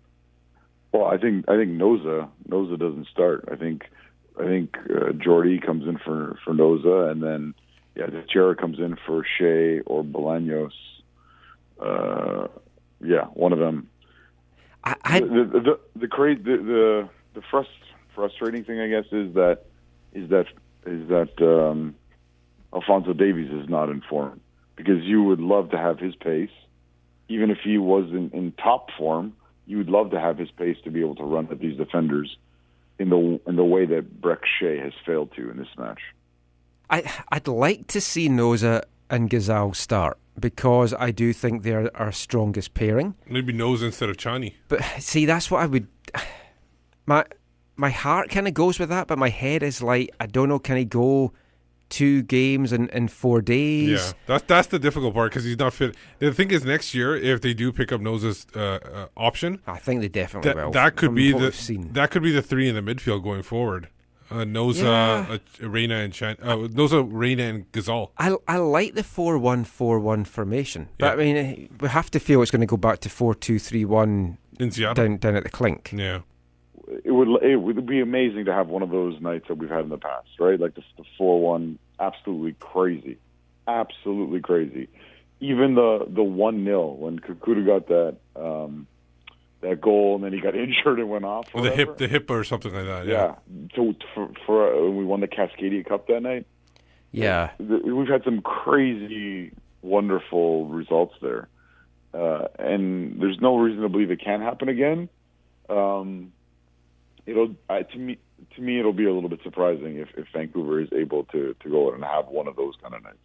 Well, I think Noza doesn't start. I think Jordy comes in for Noza, and then Teixeira comes in for Shea or Bolaños. One of them. The frustrating thing, I guess, is that Alphonso Davies is not in form, because you would love to have his pace, even if he was in top form. You would love to have his pace to be able to run at these defenders in the way that Breck Shea has failed to in this match. I'd like to see Noza and Gazal start. because I do think they're our strongest pairing. Maybe Nose instead of Chani. But see, that's what I would... My heart kind of goes with that, but my head is like, I don't know, can he go 2 games in 4 days? Yeah, that's the difficult part because he's not fit. The thing is, next year, if they do pick up Nose's option... I think they definitely will. That could be the 3 in the midfield going forward. Noza, Reina, and Noza, Reina, and Gazal. I like the 4-1-4-1 formation, but I mean, we have to feel it's going to go back to 4-2-3-1 in Seattle down at the Clink. Yeah, it would be amazing to have one of those nights that we've had in the past, right? Like the 4-1, absolutely crazy. Even the 1-0 when Kakuta got that goal and then he got injured and went off. Or the hip or something like that. Yeah. So for we won the Cascadia Cup that night. Yeah. We've had some crazy, wonderful results there, and there's no reason to believe it can't happen again. To me, it'll be a little bit surprising if Vancouver is able to go out and have one of those kind of nights.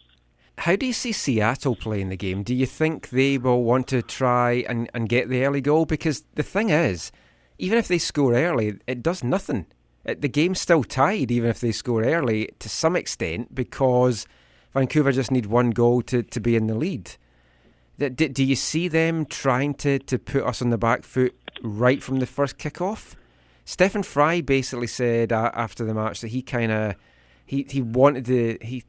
How do you see Seattle playing the game? Do you think they will want to try and get the early goal? Because the thing is, even if they score early, it does nothing. The game's still tied, even if they score early, to some extent, because Vancouver just need 1 goal to be in the lead. Do you see them trying to put us on the back foot right from the first kickoff? Stephen Fry basically said after the match that he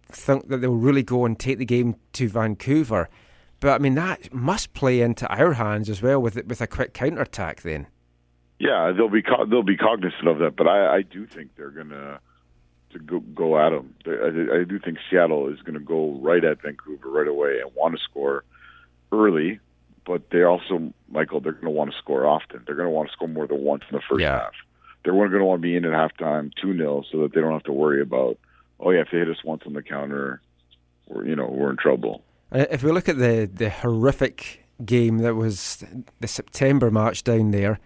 thought that they'll really go and take the game to Vancouver. But I mean, that must play into our hands as well with a quick counter-attack then. Yeah, they'll be cognizant of that, but I do think they're gonna go at them. I do think Seattle is gonna go right at Vancouver right away and want to score early, but they also, Michael, they're gonna want to score often. They're gonna want to score more than once in the first half. They're going to want to be in at halftime 2-0 so that they don't have to worry about, if they hit us once on the counter, we're in trouble. If we look at the horrific game that was the September match down there,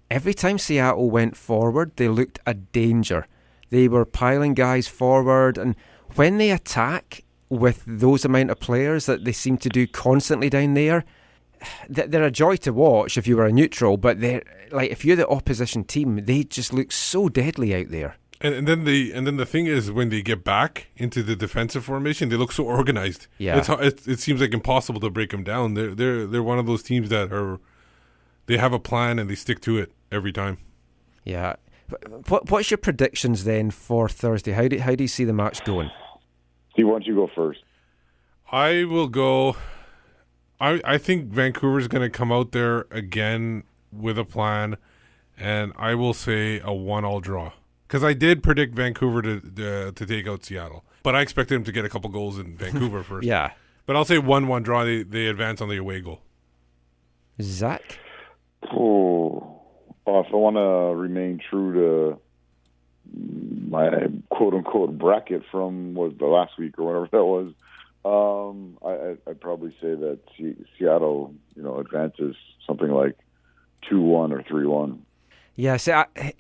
every time Seattle went forward, they looked a danger. They were piling guys forward, and when they attack with those amount of players that they seem to do constantly down there, they're a joy to watch if you were a neutral, but they're like, if you're the opposition team, they just look so deadly out there. And then the thing is, when they get back into the defensive formation, they look so organized. Yeah, it seems like impossible to break them down. They're one of those teams that they have a plan and they stick to it every time. Yeah. What's your predictions then for Thursday? How do you see the match going? Steve, why don't you go first? I will go. I think Vancouver's going to come out there again with a plan, and I will say a 1-1 draw. Because I did predict Vancouver to take out Seattle, but I expected them to get a couple goals in Vancouver first. Yeah. But I'll say 1-1 draw. They advance on the away goal. Zach? If I want to remain true to my quote-unquote bracket from the last week or whatever that was, I'd probably say that Seattle, advances something like 2-1 or 3-1. Yeah, see,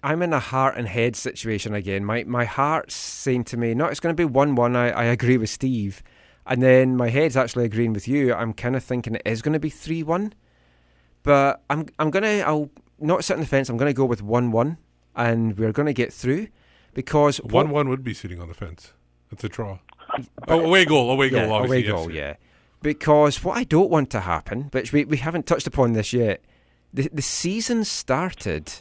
I'm in a heart and head situation again. My heart's saying to me, no, it's going to be 1-1. I agree with Steve. And then my head's actually agreeing with you. I'm kind of thinking it is going to be 3-1. But I'll not sit on the fence. I'm going to go with 1-1, and we're going to get through. Because 1-1 would be sitting on the fence. It's a draw. Away goal, obviously. Away goal, yeah. Because what I don't want to happen, which we haven't touched upon this yet, the season started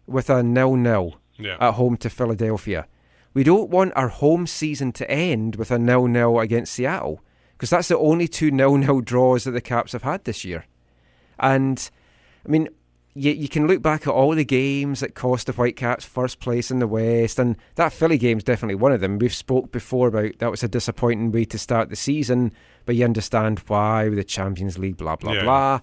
with a 0-0 at home to Philadelphia. We don't want our home season to end with a 0-0 against Seattle, because that's the only 2 0-0 draws that the Caps have had this year. And, I mean, you can look back at all the games that cost the Whitecaps first place in the West, and that Philly game's definitely one of them. We've spoke before about that was a disappointing way to start the season, but you understand why with the Champions League, blah, blah, blah.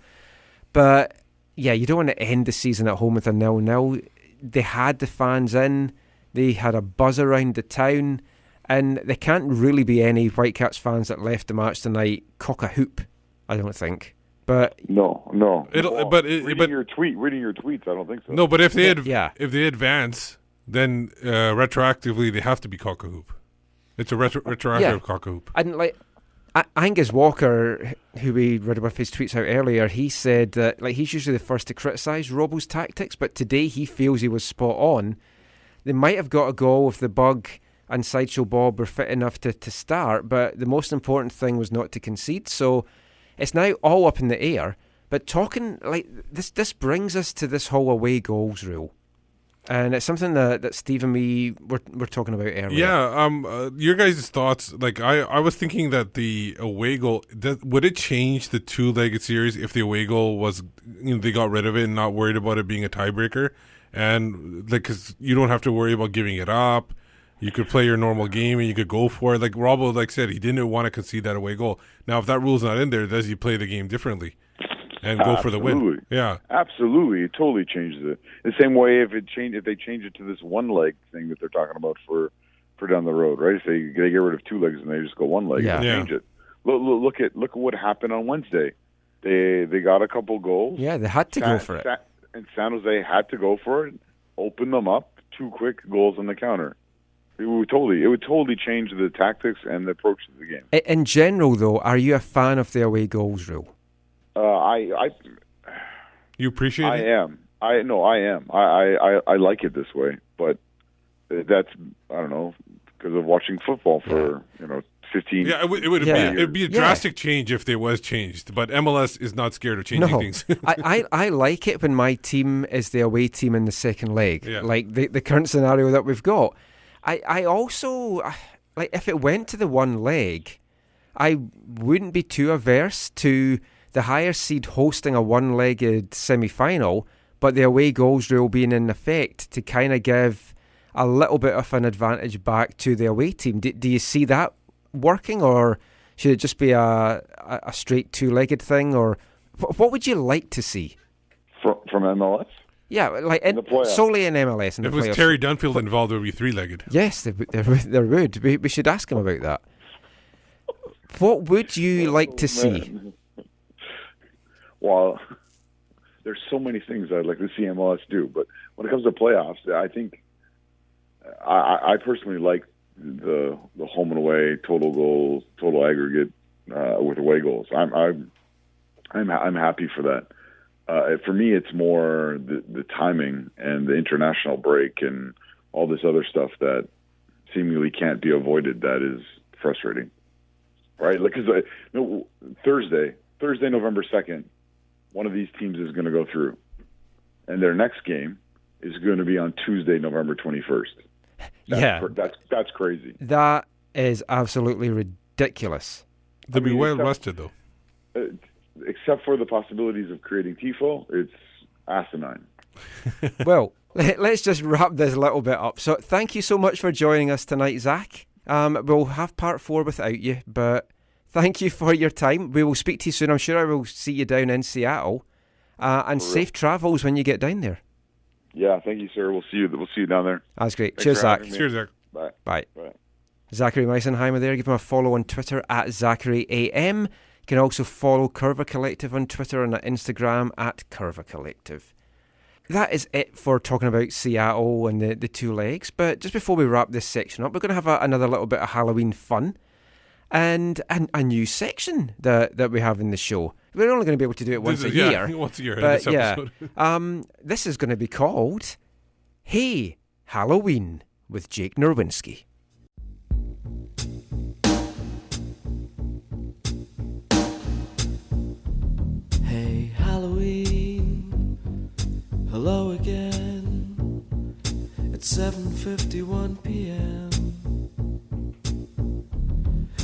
But, yeah, you don't want to end the season at home with a 0-0. They had the fans in, they had a buzz around the town, and there can't really be any Whitecaps fans that left the match tonight cock a hoop, I don't think. But no. Reading your tweets, I don't think so. No, but if they advance, then retroactively they have to be cock a hoop. It's a retroactive cock a hoop. And Angus Walker, who we read about his tweets out earlier, he said that he's usually the first to criticise Robbo's tactics, but today he feels he was spot on. They might have got a goal if the Bug and Sideshow Bob were fit enough to start, but the most important thing was not to concede. So it's now all up in the air. But talking this brings us to this whole away goals rule. And it's something that Steve and me were talking about earlier. Yeah, your guys' thoughts, I was thinking that the away goal, would it change the two-legged series if the away goal was, they got rid of it and not worried about it being a tiebreaker? And, because you don't have to worry about giving it up. You could play your normal game and you could go for it. Like Robbo said, he didn't want to concede that away goal. Now, if that rule's not in there, does he play the game differently? And go for the win. Yeah, absolutely. It totally changes it. The same way if they change it to this one leg thing that they're talking about for down the road, right? If they get rid of two legs and they just go one leg, change it. Look at what happened on Wednesday. They got a couple goals. Yeah, they had to go for it. And San Jose had to go for it. Open them up. 2 quick goals on the counter. It would totally change the tactics and the approach to the game. In general, though, are you a fan of the away goals rule? You appreciate it? I am. I am. I like it this way, but that's, I don't know, because of watching football for 15. Yeah, it'd be a drastic change if there was changed, but MLS is not scared of changing things. I like it when my team is the away team in the second leg, like the current scenario that we've got. I also if it went to the one leg, I wouldn't be too averse to the higher seed hosting a one-legged semi-final, but the away goals rule being in effect to kind of give a little bit of an advantage back to the away team. Do you see that working, or should it just be a straight two-legged thing, or what would you like to see? From MLS? Yeah, solely in MLS. If it was Terry Dunfield involved, it would be three-legged. Yes, there would. We should ask him about that. What would you like to see? Well, there's so many things I'd like to see MLS do, but when it comes to playoffs, I think I personally like the home and away total goals, total aggregate with away goals. I'm happy for that. For me, it's more the timing and the international break and all this other stuff that seemingly can't be avoided. That is frustrating, right? Because Thursday, November 2nd. One of these teams is going to go through, and their next game is going to be on Tuesday, November 21st. That's crazy. That is absolutely ridiculous. They'll be well rested, though. Except for the possibilities of creating tifo, it's asinine. Well, let's just wrap this a little bit up. So thank you so much for joining us tonight, Zach. We'll have part 4 without you, but thank you for your time. We will speak to you soon. I'm sure I will see you down in Seattle. And safe travels when you get down there. Yeah, thank you, sir. We'll see you down there. That's great. Thanks Cheers, Zach. Cheers, Zach. Bye. Bye. Zachary Meisenheimer there. Give him a follow on Twitter at ZacharyAM. You can also follow Curva Collective on Twitter and at Instagram at Curva Collective. That is it for talking about Seattle and the two legs. But just before we wrap this section up, we're going to have another little bit of Halloween fun. And a new section that we have in the show. We're only going to be able to do it once a year. Once a year. But this episode. This is going to be called Hey Halloween with Jake Nerwinski. Hey Halloween, hello again. It's 7:51 p.m.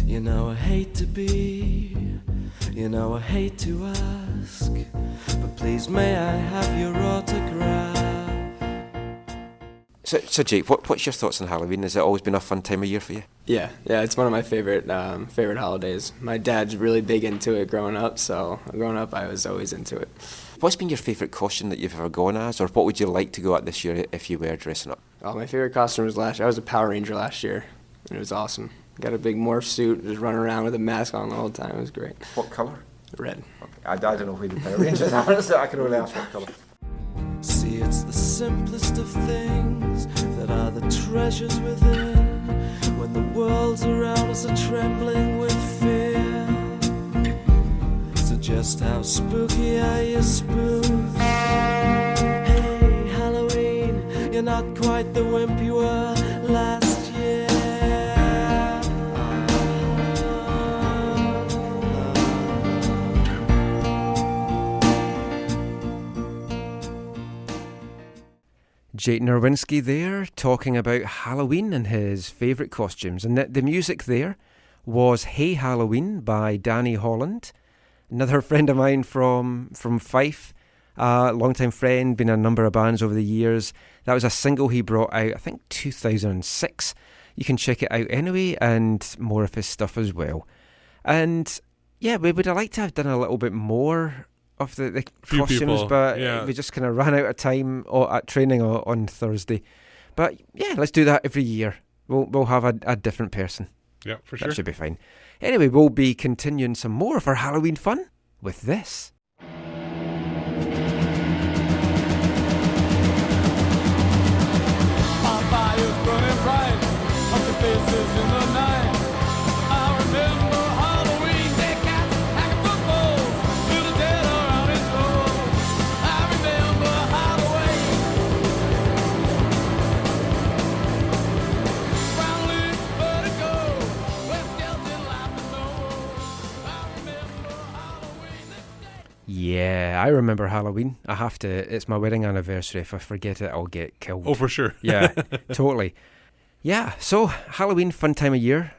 You know I hate to be, you know I hate to ask, but please may I have your autograph? So Jake, what's your thoughts on Halloween? Has it always been a fun time of year for you? Yeah, it's one of my favorite holidays. My dad's really big into it growing up, so growing up I was always into it. What's been your favourite costume that you've ever gone as, or what would you like to go at this year if you were dressing up? Oh, my favorite costume was last year. I was a Power Ranger last year, and it was awesome. Got a big morph suit, just running around with a mask on the whole time. It was great. What colour? Red. Okay. I don't know who the Power Rangers are, so I can only ask what colour. See, it's the simplest of things that are the treasures within. When the world's around us are trembling with fear, Just how spooky are your spoofs? Hey, Halloween, you're not quite the wimp you were last year. Jake Nerwinski there, talking about Halloween and his favourite costumes. And the music there was Hey Halloween by Danny Holland, another friend of mine from Fife, long-time friend, been in a number of bands over the years. That was a single he brought out, I think 2006. You can check it out anyway, and more of his stuff as well. And yeah, we would have liked to have done a little bit more of the costumes, but we just kind of ran out of time at training on Thursday. But yeah, let's do that every year. We'll have a different person. Yeah, for sure. That should be fine. Anyway, we'll be continuing some more of our Halloween fun with this. Our fire's burning bright, pumpkin faces in the night. I remember Halloween, dead cats, hacking footballs, little dead around his road. I remember Halloween. Brownlee, vertigo, where skeleton laughing no. I remember Halloween. Yeah, I remember Halloween. I have to. It's my wedding anniversary. If I forget it, I'll get killed. Oh, for sure. Yeah, totally. Yeah, so Halloween, fun time of year.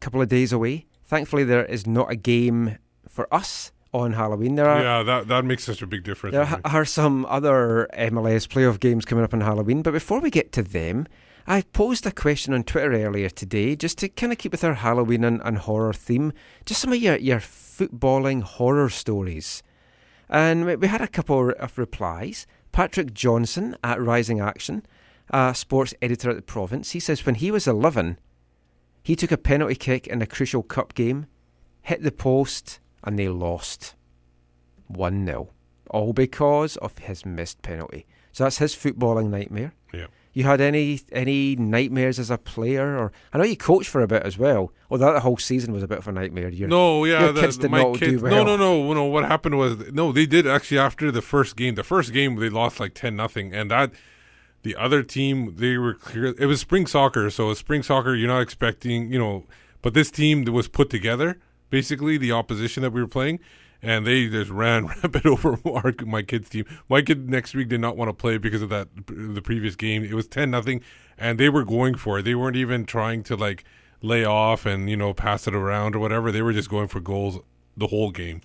Couple of days away. Thankfully, there is not a game for us on Halloween. That makes such a big difference. There are some other MLS playoff games coming up on Halloween. But before we get to them, I posed a question on Twitter earlier today, just to kind of keep with our Halloween and horror theme. Just some of your footballing horror stories. And we had a couple of replies. Patrick Johnson at Rising Action, sports editor at the Province, he says when he was 11, he took a penalty kick in a crucial cup game, hit the post, and they lost 1-0. All because of his missed penalty. So that's his footballing nightmare. Yeah. You had any nightmares as a player? Or I know you coached for a bit as well. Although that whole season was a bit of a nightmare. Your kids did not do well. No. What happened was, they did actually after the first game. The first game they lost like 10-0, and that the other team, they were clear. It was spring soccer, so spring soccer you're not expecting, but this team that was put together, basically the opposition that we were playing. And they just ran rampant over my kid's team. My kid next week did not want to play because of the previous game. It was 10-0, and they were going for it. They weren't even trying to lay off and pass it around or whatever. They were just going for goals the whole game.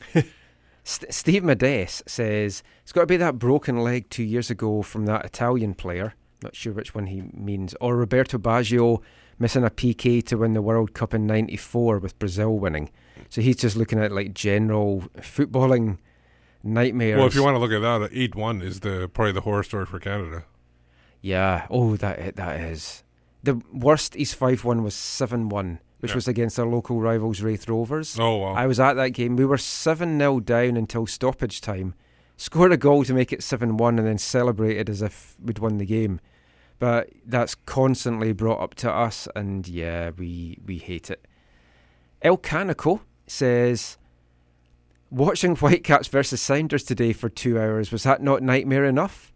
Steve Madess says it's got to be that broken leg 2 years ago from that Italian player. Not sure which one he means. Or Roberto Baggio missing a PK to win the World Cup in '94 with Brazil winning. So he's just looking at general footballing nightmares. Well, if you want to look at that, 8-1 is probably the horror story for Canada. Yeah. Oh, that is. The worst East 5-1 was 7-1, which was against our local rivals, Wraith Rovers. Oh, wow. I was at that game. We were 7-0 down until stoppage time. Scored a goal to make it 7-1 and then celebrated as if we'd won the game. But that's constantly brought up to us, and yeah, we hate it. El Canico says, watching Whitecaps versus Sounders today for 2 hours, was that not nightmare enough?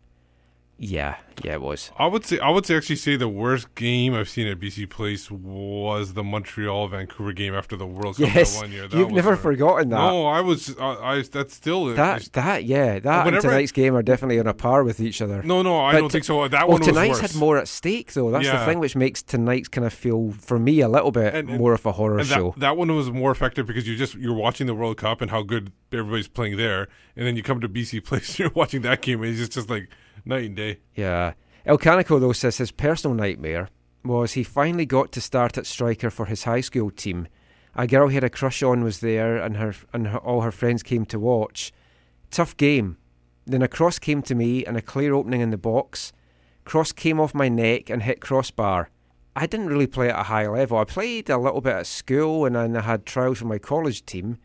Yeah, it was. I would actually say the worst game I've seen at BC Place was the Montreal-Vancouver game after the World Cup that 1 year. You've never forgotten that. No, I was. That's still that and tonight's game are definitely on a par with each other. No, I don't think so. That one was tonight's worse. had more at stake though. That's the thing which makes tonight's kind of feel for me a little bit more of a horror show. That one was more effective because you're watching the World Cup and how good everybody's playing there, and then you come to BC Place, you're watching that game, and it's just like night and day. Yeah. El Canico, though, says his personal nightmare was he finally got to start at striker for his high school team. A girl he had a crush on was there, and all her friends came to watch. Tough game. Then a cross came to me and a clear opening in the box. Cross came off my neck and hit crossbar. I didn't really play at a high level. I played a little bit at school, and then I had trials for my college team.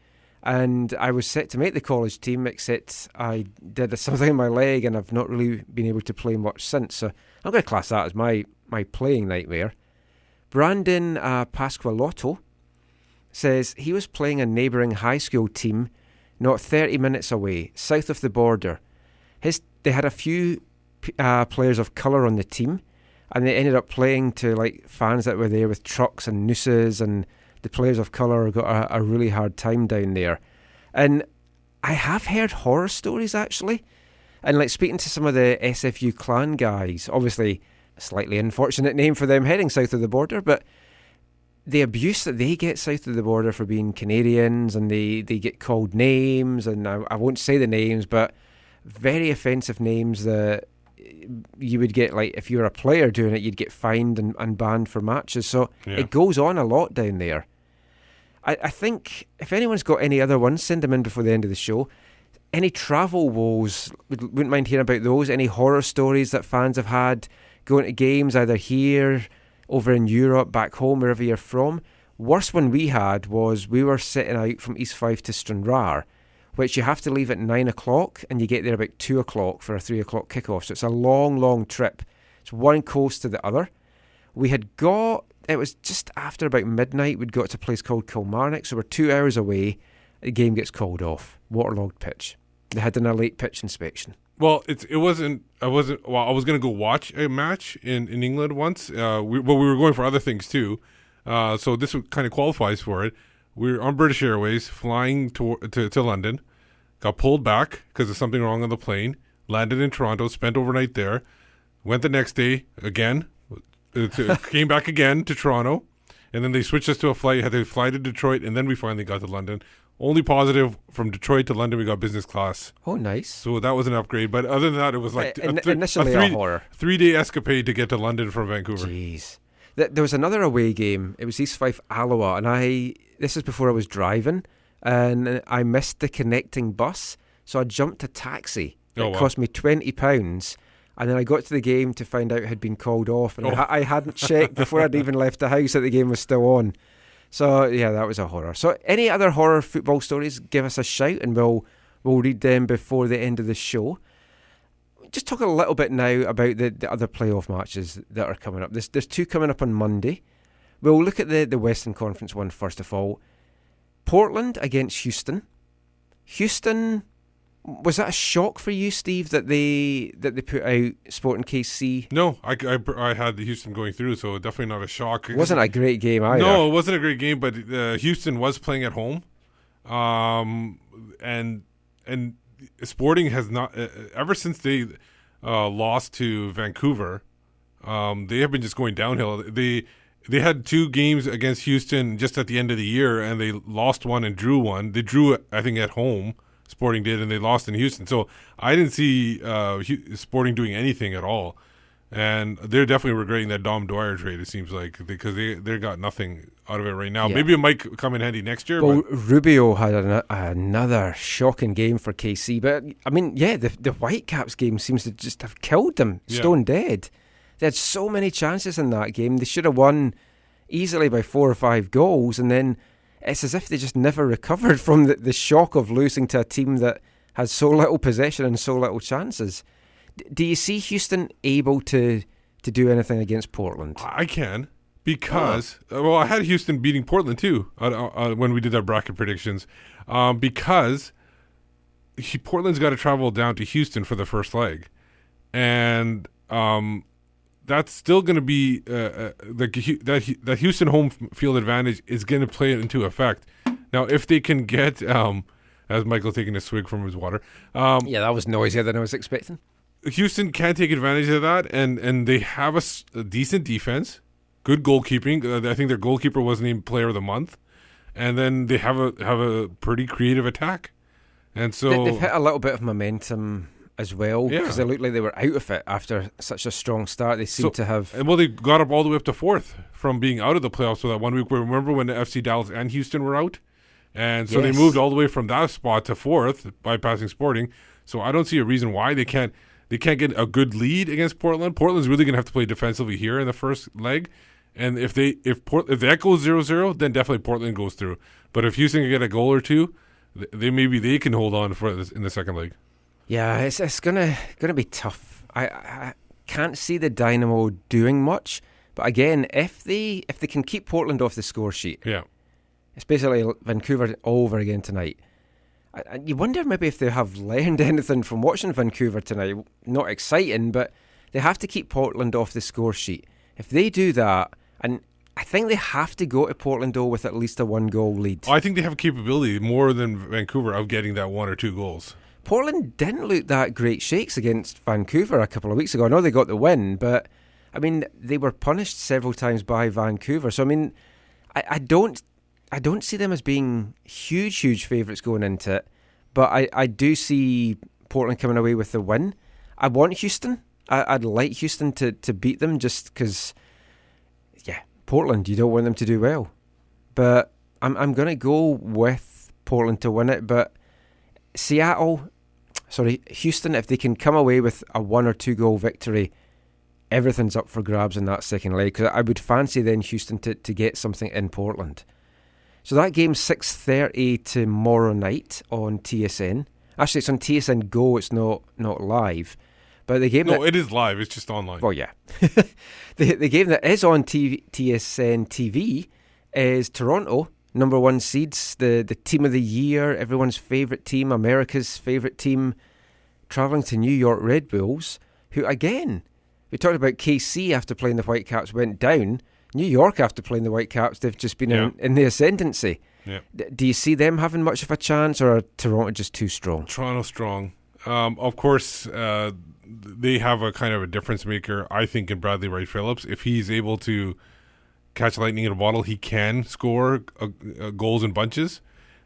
And I was set to make the college team, except I did something in my leg and I've not really been able to play much since. So I'm going to class that as my playing nightmare. Brandon Pasqualotto says he was playing a neighbouring high school team not 30 minutes away, south of the border. They had a few players of colour on the team, and they ended up playing to like fans that were there with trucks and nooses, and the players of colour got a really hard time down there. And I have heard horror stories, actually. And like speaking to some of the SFU clan guys, obviously a slightly unfortunate name for them heading south of the border, but the abuse that they get south of the border for being Canadians, and they get called names, and I won't say the names, but very offensive names that you would get, like if you were a player doing it, you'd get fined and banned for matches. So it goes on a lot down there. I think if anyone's got any other ones, send them in before the end of the show. Any travel woes, wouldn't mind hearing about those. Any horror stories that fans have had going to games, either here, over in Europe, back home, wherever you're from. Worst one we had was we were sitting out from East Fife to Stranraer, which you have to leave at 9 o'clock, and you get there about 2 o'clock for a 3 o'clock kickoff. So it's a long, long trip. It's one coast to the other. It was just after about midnight, we'd got to a place called Kilmarnock, so we're 2 hours away. The game gets called off. Waterlogged pitch. They had done a late pitch inspection. Well, I was going to go watch a match in England once. We were going for other things too. So this kind of qualifies for it. We were on British Airways flying to London, got pulled back because of something wrong on the plane, landed in Toronto, spent overnight there, went the next day again, came back again to Toronto, and then they switched us to a flight, had to fly to Detroit, and then we finally got to London. Only positive from Detroit to London, we got business class. Oh, nice. So that was an upgrade. But other than that, it was like initially a horror. 3-day escapade to get to London from Vancouver. Jeez. There was another away game. It was East Fife Alloa, and this is before I was driving, and I missed the connecting bus, so I jumped a taxi. It cost me £20, and then I got to the game to find out it had been called off, and I hadn't checked before I'd even left the house that the game was still on. So, yeah, that was a horror. So, any other horror football stories, give us a shout, and we'll read them before the end of the show. Just talk a little bit now about the other playoff matches that are coming up. There's 2 coming up on Monday. We'll look at the Western Conference one first of all. Portland against Houston. Houston, was that a shock for you, Steve, that they put out Sporting KC? No, I had the Houston going through, so definitely not a shock. It wasn't a great game either. No, it wasn't a great game, but Houston was playing at home, and Sporting has not ever since they lost to Vancouver. They have been just going downhill. They had 2 games against Houston just at the end of the year, and they lost one and drew one. They drew, I think, at home. Sporting did, and they lost in Houston. So I didn't see Sporting doing anything at all. And they're definitely regretting that Dom Dwyer trade, it seems like, because they got nothing out of it right now. Yeah. Maybe it might come in handy next year. Well, Rubio had another shocking game for KC. But, I mean, yeah, the Whitecaps game seems to just have killed them, stone dead. They had so many chances in that game. They should have won easily by 4 or 5 goals, and then it's as if they just never recovered from the shock of losing to a team that has so little possession and so little chances. Do you see Houston able to do anything against Portland? I can, because I had Houston beating Portland too when we did our bracket predictions, because Portland's got to travel down to Houston for the first leg, and that's still going to be that Houston home field advantage is going to play it into effect. Now, if they can get, as Michael taking a swig from his water, yeah, that was noisier than I was expecting. Houston can take advantage of that, and they have a decent defense, good goalkeeping. I think their goalkeeper was named Player of the Month, and then they have a pretty creative attack, and so they've hit a little bit of momentum as well, because they looked like they were out of it after such a strong start. They seem to have... And they got up all the way up to 4th from being out of the playoffs for that 1 week. Remember when the FC Dallas and Houston were out? And so they moved all the way from that spot to 4th, bypassing Sporting. So I don't see a reason why they can't get a good lead against Portland. Portland's really going to have to play defensively here in the first leg. And if that goes 0-0, then definitely Portland goes through. But if Houston can get a goal or two, they can hold on for this in the second leg. Yeah, it's gonna be tough. I can't see the Dynamo doing much, but again, if they can keep Portland off the score sheet, yeah, it's basically Vancouver all over again tonight. You wonder maybe if they have learned anything from watching Vancouver tonight. Not exciting, but they have to keep Portland off the score sheet. If they do that, and I think they have to go to Portland though with at least a 1-goal lead. I think they have capability more than Vancouver of getting that 1 or 2 goals. Portland didn't look that great shakes against Vancouver a couple of weeks ago. I know they got the win, but I mean they were punished several times by Vancouver. So I mean, I don't see them as being huge favourites going into it, but I do see Portland coming away with the win. I want Houston. I'd like Houston to beat them just because, Portland, you don't want them to do well. But I'm going to go with Portland to win it, but Houston, if they can come away with a 1 or 2 goal victory, everything's up for grabs in that second leg, because I would fancy then Houston to get something in Portland. So that game's 6:30 tomorrow night on TSN. Actually, it's on TSN Go, it's not live. But the game it is live, it's just online. Well, yeah. the game that is on TSN TV is Toronto, number 1 seeds, the team of the year, everyone's favourite team, America's favourite team, travelling to New York Red Bulls, who, again, we talked about KC after playing the Whitecaps went down. New York, after playing the Whitecaps, they've just been in the ascendancy. Yeah. Do you see them having much of a chance, or are Toronto just too strong? Toronto strong. Of course, they have a kind of a difference maker, I think, in Bradley Wright Phillips. If he's able to catch lightning in a bottle, he can score goals in bunches,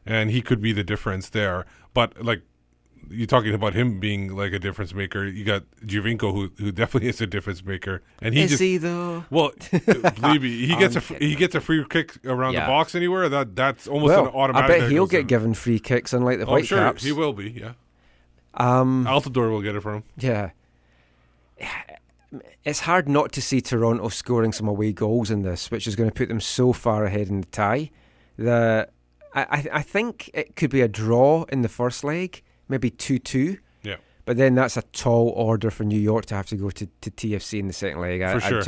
and he could be the difference there. But like you're talking about him being like a difference maker, you got Giovinco who definitely is a difference maker, and he though? Well, believe me, he gets a free kick around the box anywhere. That's almost an automatic. I bet he'll get given free kicks, unlike the Whitecaps. Sure, he will be. Yeah. Altidore will get it from him. Yeah. It's hard not to see Toronto scoring some away goals in this, which is going to put them so far ahead in the tie. I think it could be a draw in the first leg, maybe 2-2. Yeah. But then that's a tall order for New York to have to go to TFC in the second leg. For sure.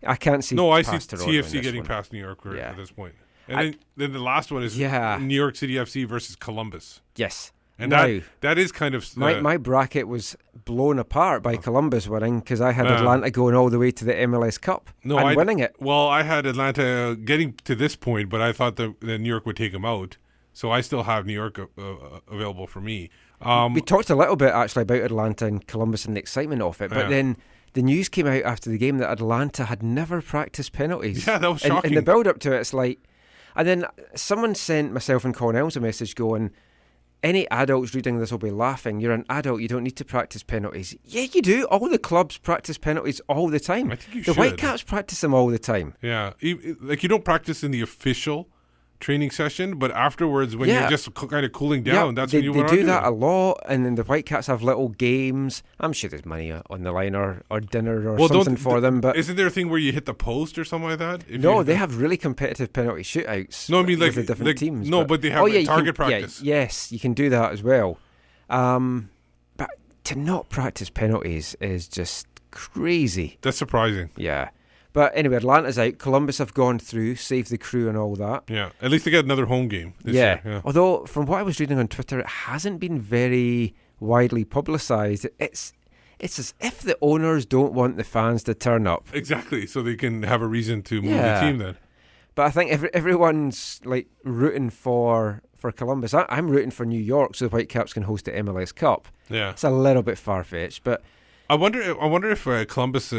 I can't see. No, I see Toronto TFC getting past New York at this point. And then the last one is New York City FC versus Columbus. Yes. And that is kind of... my bracket was blown apart by Columbus winning, because I had Atlanta going all the way to the MLS Cup and winning it. Well, I had Atlanta getting to this point, but I thought that New York would take them out. So I still have New York available for me. We talked a little bit, actually, about Atlanta and Columbus and the excitement of it, but then the news came out after the game that Atlanta had never practiced penalties. Yeah, that was shocking. In the build-up to it, it's like... And then someone sent myself and Cornell's a message going... Any adults reading this will be laughing. You're an adult, you don't need to practice penalties. Yeah, you do. All the clubs practice penalties all the time. I think you the should. Whitecaps practice them all the time. Yeah. Like, you don't practice in the official training session, but afterwards when you're just kind of cooling down, that's when you want to do They do that a lot, and then the Whitecaps have little games. I'm sure there's money on the line or dinner or something for them. But isn't there a thing where you hit the post or something like that? No, they have really competitive penalty shootouts. No, I mean, like with the different teams. No, but they have target practice. Yes, you can do that as well. But to not practice penalties is just crazy. That's surprising. Yeah. But anyway, Atlanta's out. Columbus have gone through, saved the crew and all that. Yeah, at least they get another home game this year. Yeah. Although, from what I was reading on Twitter, it hasn't been very widely publicised. It's as if the owners don't want the fans to turn up. Exactly, so they can have a reason to move the team then. But I think everyone's like rooting for Columbus. I'm rooting for New York so the Whitecaps can host the MLS Cup. Yeah. It's a little bit far-fetched, but... I wonder if Columbus,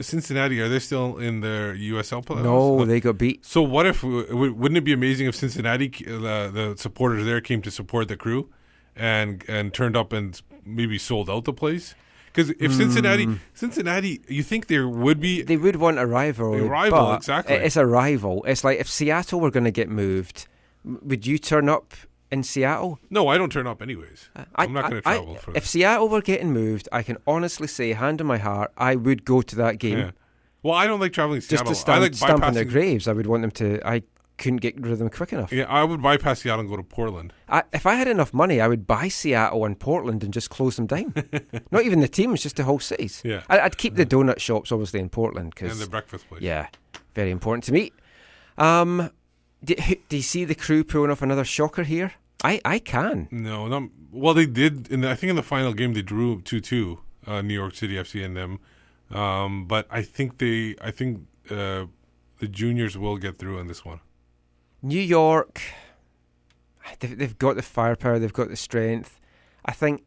Cincinnati, are they still in their USL playoffs? No, they got beat. So what if, wouldn't it be amazing if Cincinnati, the supporters there came to support the crew and turned up and maybe sold out the place? Because if Cincinnati, you think there would be... They would want a rivalry. But exactly. It's a rival. It's like if Seattle were going to get moved, would you turn up in Seattle? No, I don't turn up anyways. I'm not going to travel for that. If Seattle were getting moved, I can honestly say, hand on my heart, I would go to that game. Yeah. Well, I don't like traveling to Seattle. Just to stamp on their graves. I would want them to... I couldn't get rid of them quick enough. Yeah, I would bypass Seattle and go to Portland. If I had enough money, I would buy Seattle and Portland and just close them down. Not even the teams, just the whole cities. Yeah. I'd keep the donut shops, obviously, in Portland. And the breakfast place. Yeah, very important to me. Do you see the Crew pulling off another shocker here? I can. No, not well. They did. I think in the final game they drew 2-2. New York City FC and them, but I think the juniors will get through in this one. New York, they've got the firepower, they've got the strength. I think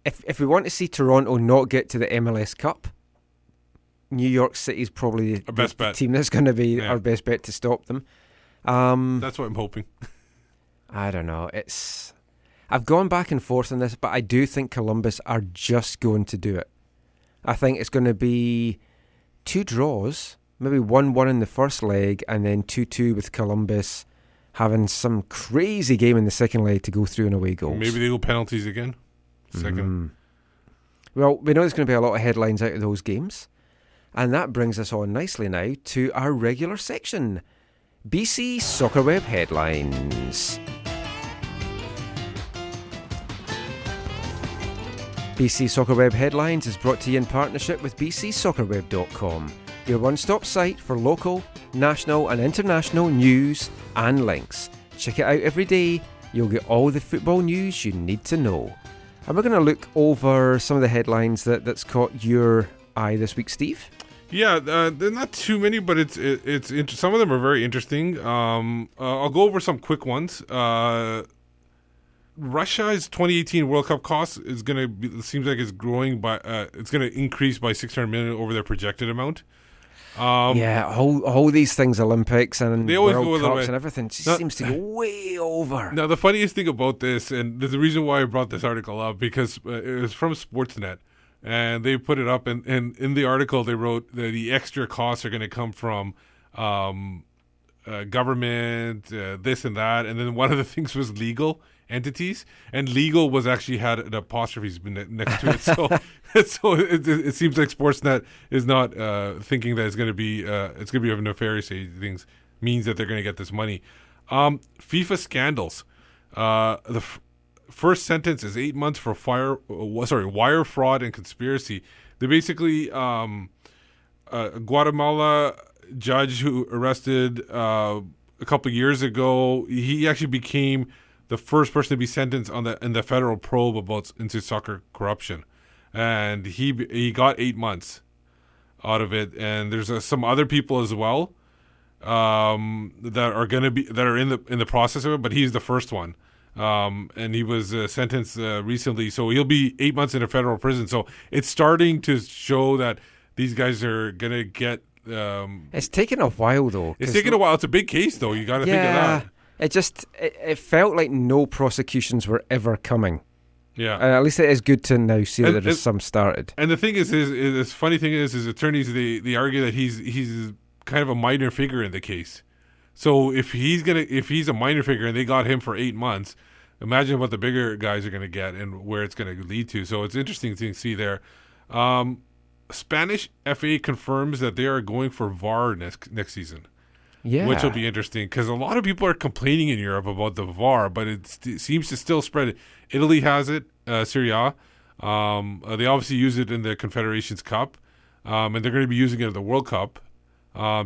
if we want to see Toronto not get to the MLS Cup, New York City's probably the team that's going to be our best bet to stop them. That's what I'm hoping. I don't know. I've gone back and forth on this, but I do think Columbus are just going to do it. I think it's going to be 2 draws, maybe 1-1 in the first leg, and then 2-2 with Columbus having some crazy game in the second leg to go through in away goals. Maybe they go penalties again. Second. Well, we know there's going to be a lot of headlines out of those games. And that brings us on nicely now to our regular section, BC Soccer Web Headlines. BC Soccer Web Headlines is brought to you in partnership with bcsoccerweb.com, your one-stop site for local, national and international news and links. Check it out every day. You'll get all the football news you need to know. And we're going to look over some of the headlines that's caught your eye this week, Steve. Yeah, they're not too many, but it's some of them are very interesting. I'll go over some quick ones. Russia's 2018 World Cup cost is going to be, seems like it's growing by it's going to increase by 600 million over their projected amount. All these things, Olympics and they always World go Cups and everything, just seems to go way over. Now, the funniest thing about this, and there's a reason why I brought this article up, because it was from Sportsnet, and they put it up, and in the article they wrote that the extra costs are going to come from government, this and that, and then one of the things was legal entities, and legal was actually had an apostrophe next to it. So it seems like Sportsnet is not thinking that it's going to be of nefarious things, means that they're going to get this money. FIFA scandals. The first sentence is 8 months for wire fraud and conspiracy. They basically a Guatemala judge who arrested a couple of years ago. He actually became the first person to be sentenced in the federal probe into soccer corruption, and he got 8 months out of it. And there's some other people as well that are in the process of it, but he's the first one. And he was sentenced recently, so he'll be 8 months in a federal prison. So it's starting to show that these guys are gonna get. It's taken a while though. It's taken a while. It's a big case though. You got to think of that. It felt like no prosecutions were ever coming. Yeah, and at least it is good to now see that there's some started. And the thing is this funny thing is, his attorneys they argue that he's kind of a minor figure in the case. So if he's a minor figure and they got him for 8 months, imagine what the bigger guys are going to get and where it's going to lead to. So it's interesting to see there. Spanish FA confirms that they are going for VAR next season. Yeah, which will be interesting because a lot of people are complaining in Europe about the VAR, but it seems to still spread. Italy has it, Serie A. They obviously use it in the Confederations Cup, and they're going to be using it in the World Cup.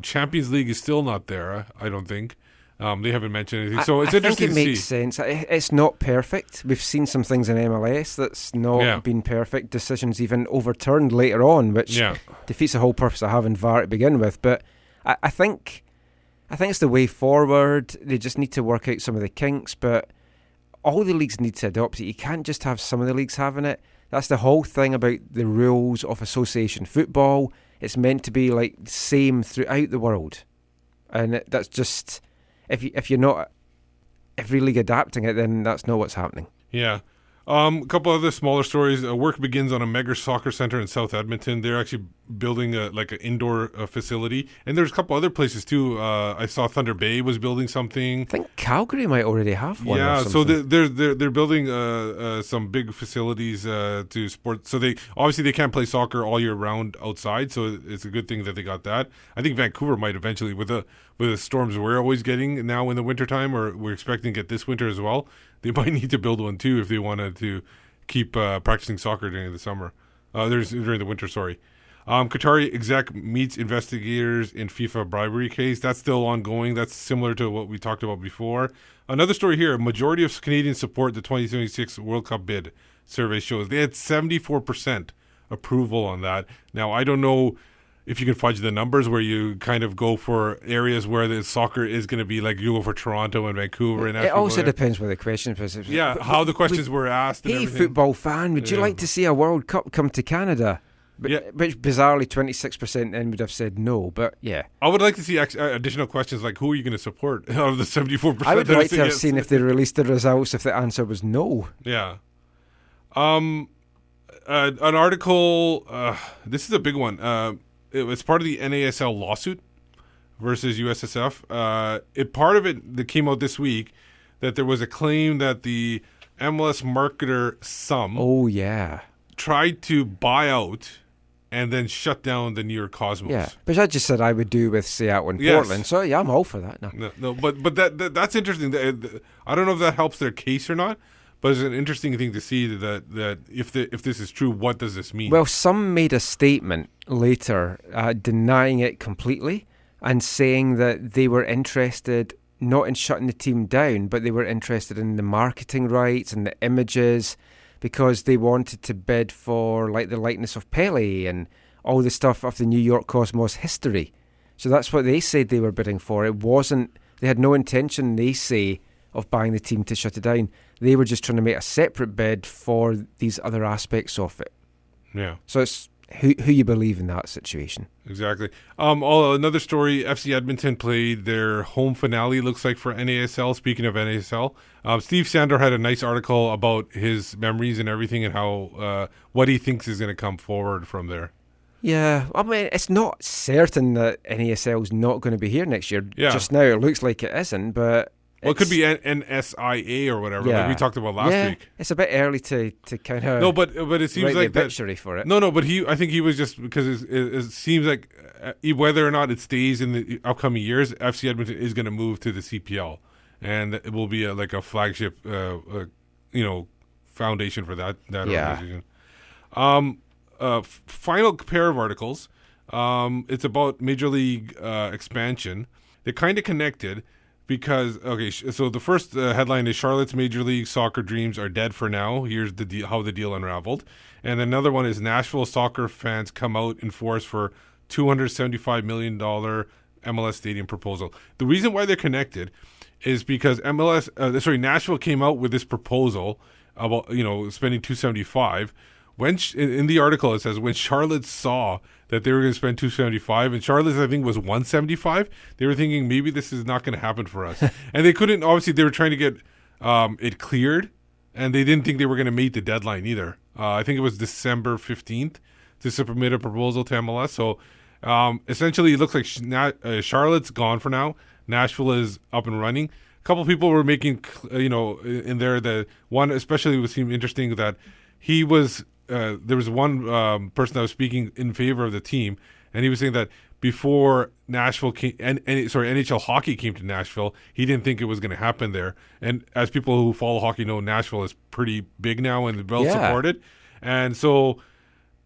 Champions League is still not there, I don't think. They haven't mentioned anything, so it's interesting to see. I think it makes sense. It's not perfect. We've seen some things in MLS that's not been perfect. Decisions even overturned later on, which defeats the whole purpose of having VAR to begin with. But I think it's the way forward. They just need to work out some of the kinks, but all the leagues need to adopt it. You can't just have some of the leagues having it. That's the whole thing about the rules of association football. It's meant to be like the same throughout the world, and that's just if you're not every league adapting it, then that's not what's happening. Yeah. A couple other smaller stories. Work begins on a mega soccer center in South Edmonton. They're actually building an indoor facility, and there's a couple other places too. I saw Thunder Bay was building something. I think Calgary might already have one. Yeah, so they're building some big facilities to sport. So they can't play soccer all year round outside. So it's a good thing that they got that. I think Vancouver might eventually, with the storms we're always getting now in the wintertime, or we're expecting to get this winter as well. They might need to build one too if they wanted to keep practicing soccer during the summer. During the winter, sorry. Qatari exec meets investigators in FIFA bribery case. That's still ongoing. That's similar to what we talked about before. Another story here. A majority of Canadians support the 2026 World Cup bid. Survey shows they had 74% approval on that. Now, I don't know if you can fudge the numbers where you kind of go for areas where the soccer is going to be like you go for Toronto and Vancouver. And it also depends where the question was. Yeah, how the questions were asked. And hey, everything. Football fan, would you like to see a World Cup come to Canada? Which bizarrely 26% then would have said no, but yeah. I would like to see additional questions like who are you going to support out of the 74%? I would like to have seen if they released the results if the answer was no. Yeah. An article, this is a big one. It was part of the NASL lawsuit versus USSF. Part of it that came out this week that there was a claim that the MLS marketer tried to buy out and then shut down the New York Cosmos. Yeah, which I just said I would do with Seattle and Portland. So yeah, I'm all for that. No, but that's interesting. I don't know if that helps their case or not, but it's an interesting thing to see that if this is true, what does this mean? Well, some made a statement later denying it completely and saying that they were interested not in shutting the team down, but they were interested in the marketing rights and the images, because they wanted to bid for like the likeness of Pele and all the stuff of the New York Cosmos history. So that's what they said they were bidding for. It wasn't, they had no intention, they say, of buying the team to shut it down. They were just trying to make a separate bid for these other aspects of it. Yeah. So it's who you believe in that situation. Exactly. Another story, FC Edmonton played their home finale, looks like, for NASL. Speaking of NASL, Steve Sandor had a nice article about his memories and everything and how what he thinks is going to come forward from there. Yeah, I mean, it's not certain that NASL is not going to be here next year. Yeah. Just now it looks like it isn't, but... Well, it could be NSIA or whatever, like we talked about last week. It's a bit early to kind of but it seems like the obituary for it. No, but I think he was just because it seems like whether or not it stays in the upcoming years, FC Edmonton is going to move to the CPL, and it will be like a flagship, foundation for that organization. Final pair of articles. It's about Major League expansion. They're kind of connected. Because, so the first headline is Charlotte's Major League Soccer dreams are dead for now. Here's how the deal unraveled. And another one is Nashville soccer fans come out in force for $275 million MLS stadium proposal. The reason why they're connected is because Nashville came out with this proposal about, spending $275. When in the article it says when Charlotte saw that they were going to spend $275 and Charlotte's I think was $175, they were thinking maybe this is not going to happen for us, and they couldn't. Obviously, they were trying to get it cleared, and they didn't think they were going to meet the deadline either. I think it was December 15th to submit a proposal to MLS. So essentially, it looks like Charlotte's gone for now. Nashville is up and running. A couple people were making in there the one especially was seemed interesting that he was. There was one person that was speaking in favor of the team, and he was saying that before Nashville NHL hockey came to Nashville, he didn't think it was going to happen there. And as people who follow hockey know, Nashville is pretty big now and well supported, and so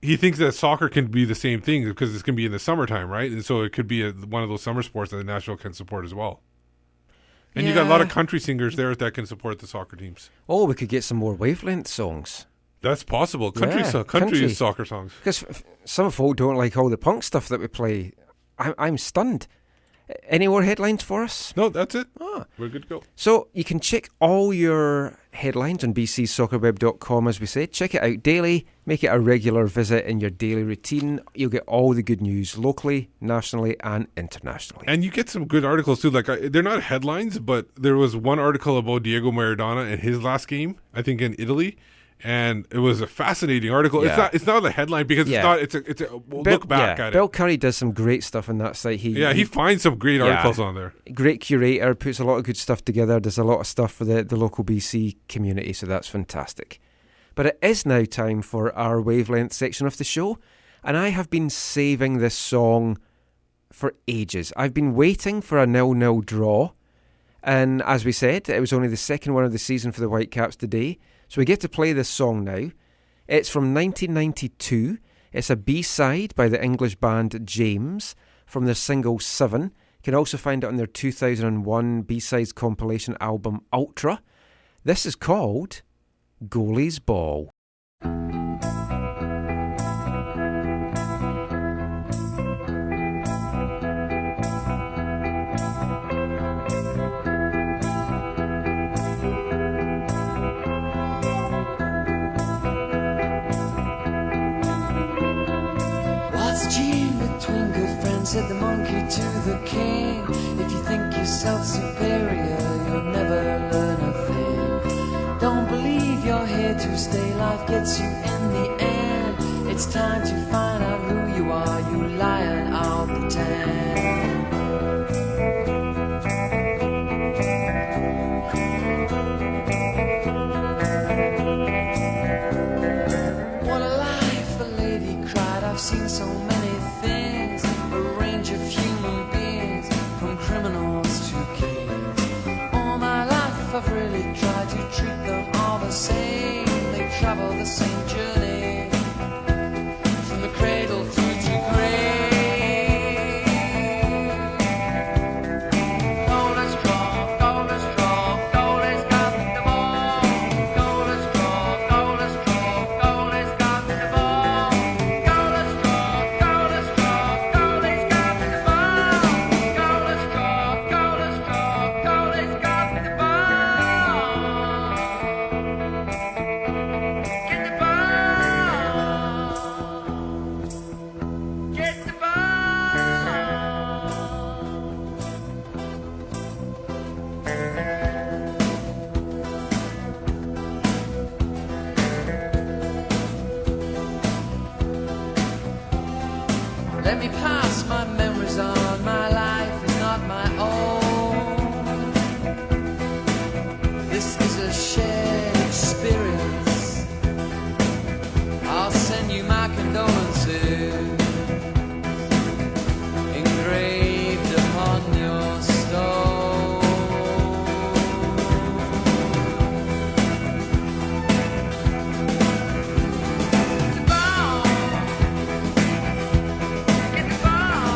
he thinks that soccer can be the same thing because it's going to be in the summertime, right? And so it could be one of those summer sports that Nashville can support as well. And you got a lot of country singers there that can support the soccer teams. Oh, we could get some more Wavelength songs. That's possible. Country soccer songs. Because some folk don't like all the punk stuff that we play. I'm stunned. Any more headlines for us? No, that's it. We're good to go. So you can check all your headlines on bcsoccerweb.com, as we said. Check it out daily. Make it a regular visit in your daily routine. You'll get all the good news locally, nationally, and internationally. And you get some good articles too. Like they're not headlines, but there was one article about Diego Maradona and his last game, I think in Italy. And it was a fascinating article. Yeah. It's not a headline because it's a look back at it. Bill Curry does some great stuff on that site. He finds some great articles on there. Great curator, puts a lot of good stuff together, does a lot of stuff for the local BC community, so that's fantastic. But it is now time for our Wavelength section of the show, and I have been saving this song for ages. I've been waiting for a 0-0 draw, and as we said, it was only the second one of the season for the Whitecaps today. So we get to play this song now. It's from 1992. It's a B-side by the English band James from their single 7. You can also find it on their 2001 B-sides compilation album Ultra. This is called Goalie's Ball. What's G between good friends, said the monkey to the king. If you think yourself superior, you'll never learn a thing. Don't believe you're here to stay, life gets you in the end. It's time to find out who you are, you lie and I'll pretend. What a life, a lady cried, I've seen so many things, a range of human beings, from criminals to kings. All my life I've really tried to treat them all the same. They travel the same journey, from the cradle through to grave. Goalless draw, goalless draw, goalless got the ball. Goalless draw, goalless draw, goalless got the ball. Goalless draw, goalless draw, goalless got the ball. Goalless draw, goalless draw, goalless got the ball. Get the ball. Get the ball. Let me pass my memories on. My life is not my own. This is a shared experience. I'll send you my condolences, engraved upon your stone. The ball. Get the ball.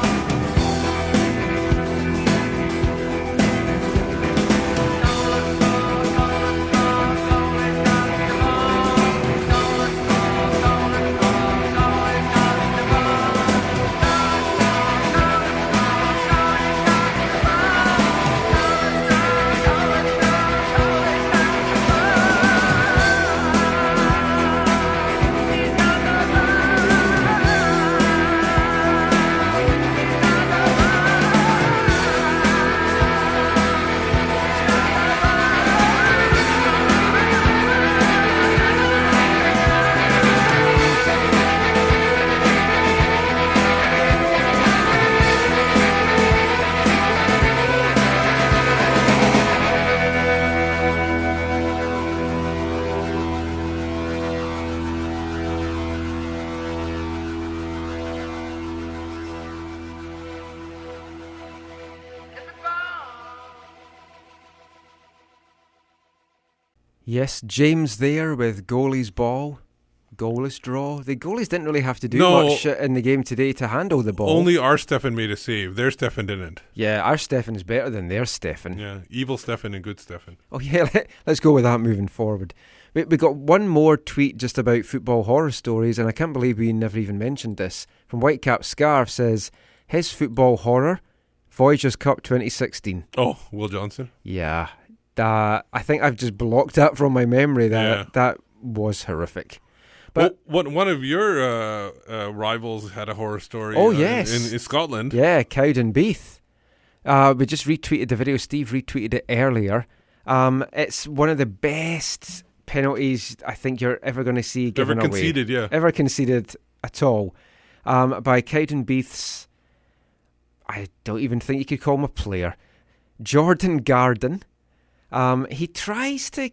Yes, James there with Goalie's Ball. Goalless draw. The goalies didn't really have to do No. much in the game today to handle the ball. Only our Stefan made a save. Their Stefan didn't. Yeah, our Stefan is better than their Stefan. Yeah, evil Stefan and good Stefan. Oh yeah, let's go with that moving forward. We got one more tweet just about football horror stories, and I can't believe we never even mentioned this. From Whitecaps Scarf says, his football horror, Voyagers Cup 2016. Oh, Will Johnson? Yeah, I think I've just blocked that from my memory. That was horrific. But one of your rivals had a horror story. Oh yes, in Scotland. Yeah, Cowdenbeath. We just retweeted the video. Steve retweeted it earlier. It's one of the best penalties I think you're ever going to see given away. Ever conceded at all. By Cowdenbeath's, I don't even think you could call him a player, Jordan Garden. He tries to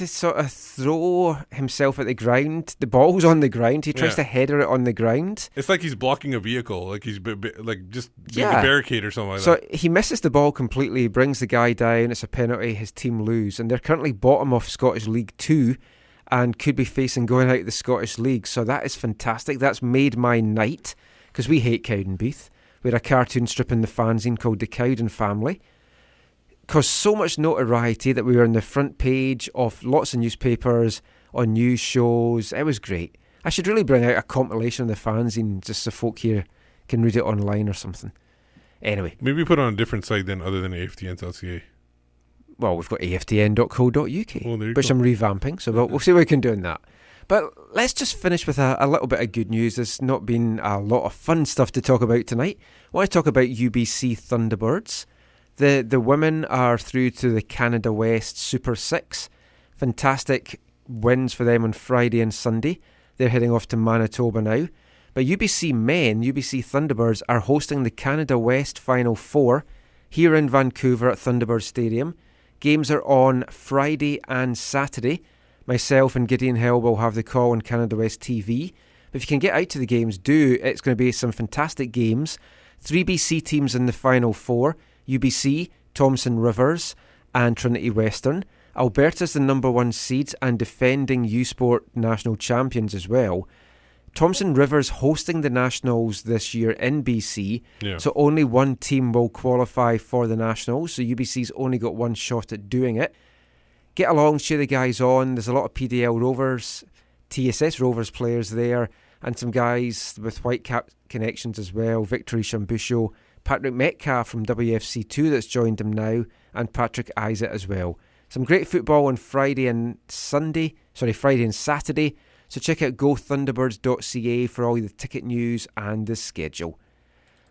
sort of throw himself at the ground. The ball's on the ground. He tries to header it on the ground. It's like he's blocking a vehicle, like he's just being a barricade or something like that. So he misses the ball completely, brings the guy down. It's a penalty. His team lose, and they're currently bottom of Scottish League 2. and could be facing going out of the Scottish League. So that is fantastic. That's made my night, because we hate Cowdenbeath. We had a cartoon strip in the fanzine called The Cowden Family. Caused so much notoriety that we were on the front page of lots of newspapers, on news shows. It was great. I should really bring out a compilation of the fanzine just so folk here can read it online or something. Anyway. Maybe put on a different site then other than AFTN.ca. Well, we've got aftn.co.uk, which I'm revamping, so we'll see what we can do in that. But let's just finish with a little bit of good news. There's not been a lot of fun stuff to talk about tonight. I want to talk about UBC Thunderbirds. The women are through to the Canada West Super 6. Fantastic wins for them on Friday and Sunday. They're heading off to Manitoba now. But UBC men, UBC Thunderbirds, are hosting the Canada West Final 4 here in Vancouver at Thunderbird Stadium. Games are on Friday and Saturday. Myself and Gideon Hill will have the call on Canada West TV. But if you can get out to the games, do. It's going to be some fantastic games. 3 BC teams in the Final 4. UBC, Thomson Rivers and Trinity Western. Alberta's the number 1 seed and defending U-Sport national champions as well. Thomson Rivers hosting the Nationals this year in BC, so only one team will qualify for the Nationals, so UBC's only got one shot at doing it. Get along, cheer the guys on. There's a lot of PDL Rovers, TSS Rovers players there, and some guys with Whitecap connections as well. Victory Shambusho, Patrick Metcalf from WFC2 that's joined him now, and Patrick Isaac as well. Some great football on Friday and Saturday. So check out gothunderbirds.ca for all the ticket news and the schedule.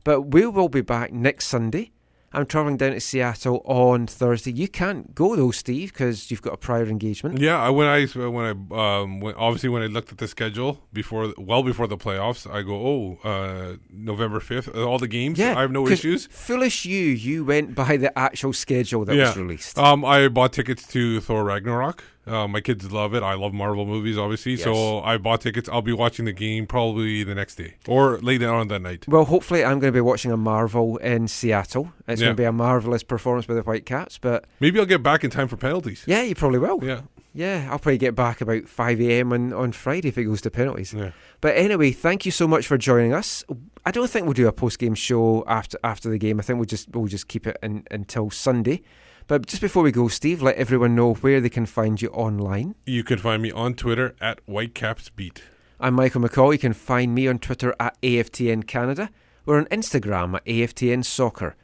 But we will be back next Sunday. I'm travelling down to Seattle on Thursday. You can't go though, Steve, because you've got a prior engagement. Yeah, when I looked at the schedule before the playoffs, I go, November 5th, all the games. Yeah, I have no issues. Foolish you went by the actual schedule that was released. I bought tickets to Thor Ragnarok. My kids love it. I love Marvel movies, obviously. Yes. So I bought tickets. I'll be watching the game probably the next day or later on that night. Well, hopefully I'm going to be watching a Marvel in Seattle. It's going to be a marvellous performance by the Whitecaps. But maybe I'll get back in time for penalties. Yeah, you probably will. Yeah, I'll probably get back about 5 a.m. on Friday if it goes to penalties. Yeah. But anyway, thank you so much for joining us. I don't think we'll do a post-game show after the game. I think we'll just keep it until Sunday. But just before we go, Steve, let everyone know where they can find you online. You can find me on Twitter at WhitecapsBeat. I'm Michael McCall. You can find me on Twitter at AFTN Canada. We're on Instagram at AFTN Soccer.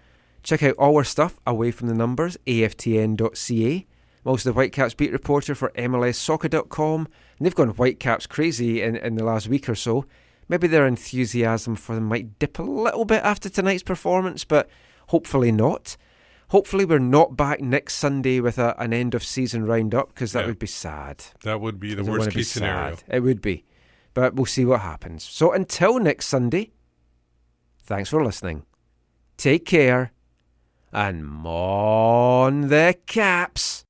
Check out all our stuff away from the numbers, aftn.ca. I'm also the Whitecaps beat reporter for MLSsoccer.com. And they've gone Whitecaps crazy in the last week or so. Maybe their enthusiasm for them might dip a little bit after tonight's performance, but hopefully not. Hopefully we're not back next Sunday with an end-of-season roundup, because that would be sad. That would be the worst-case scenario. It would be. But we'll see what happens. So until next Sunday, thanks for listening. Take care, and mon the Caps!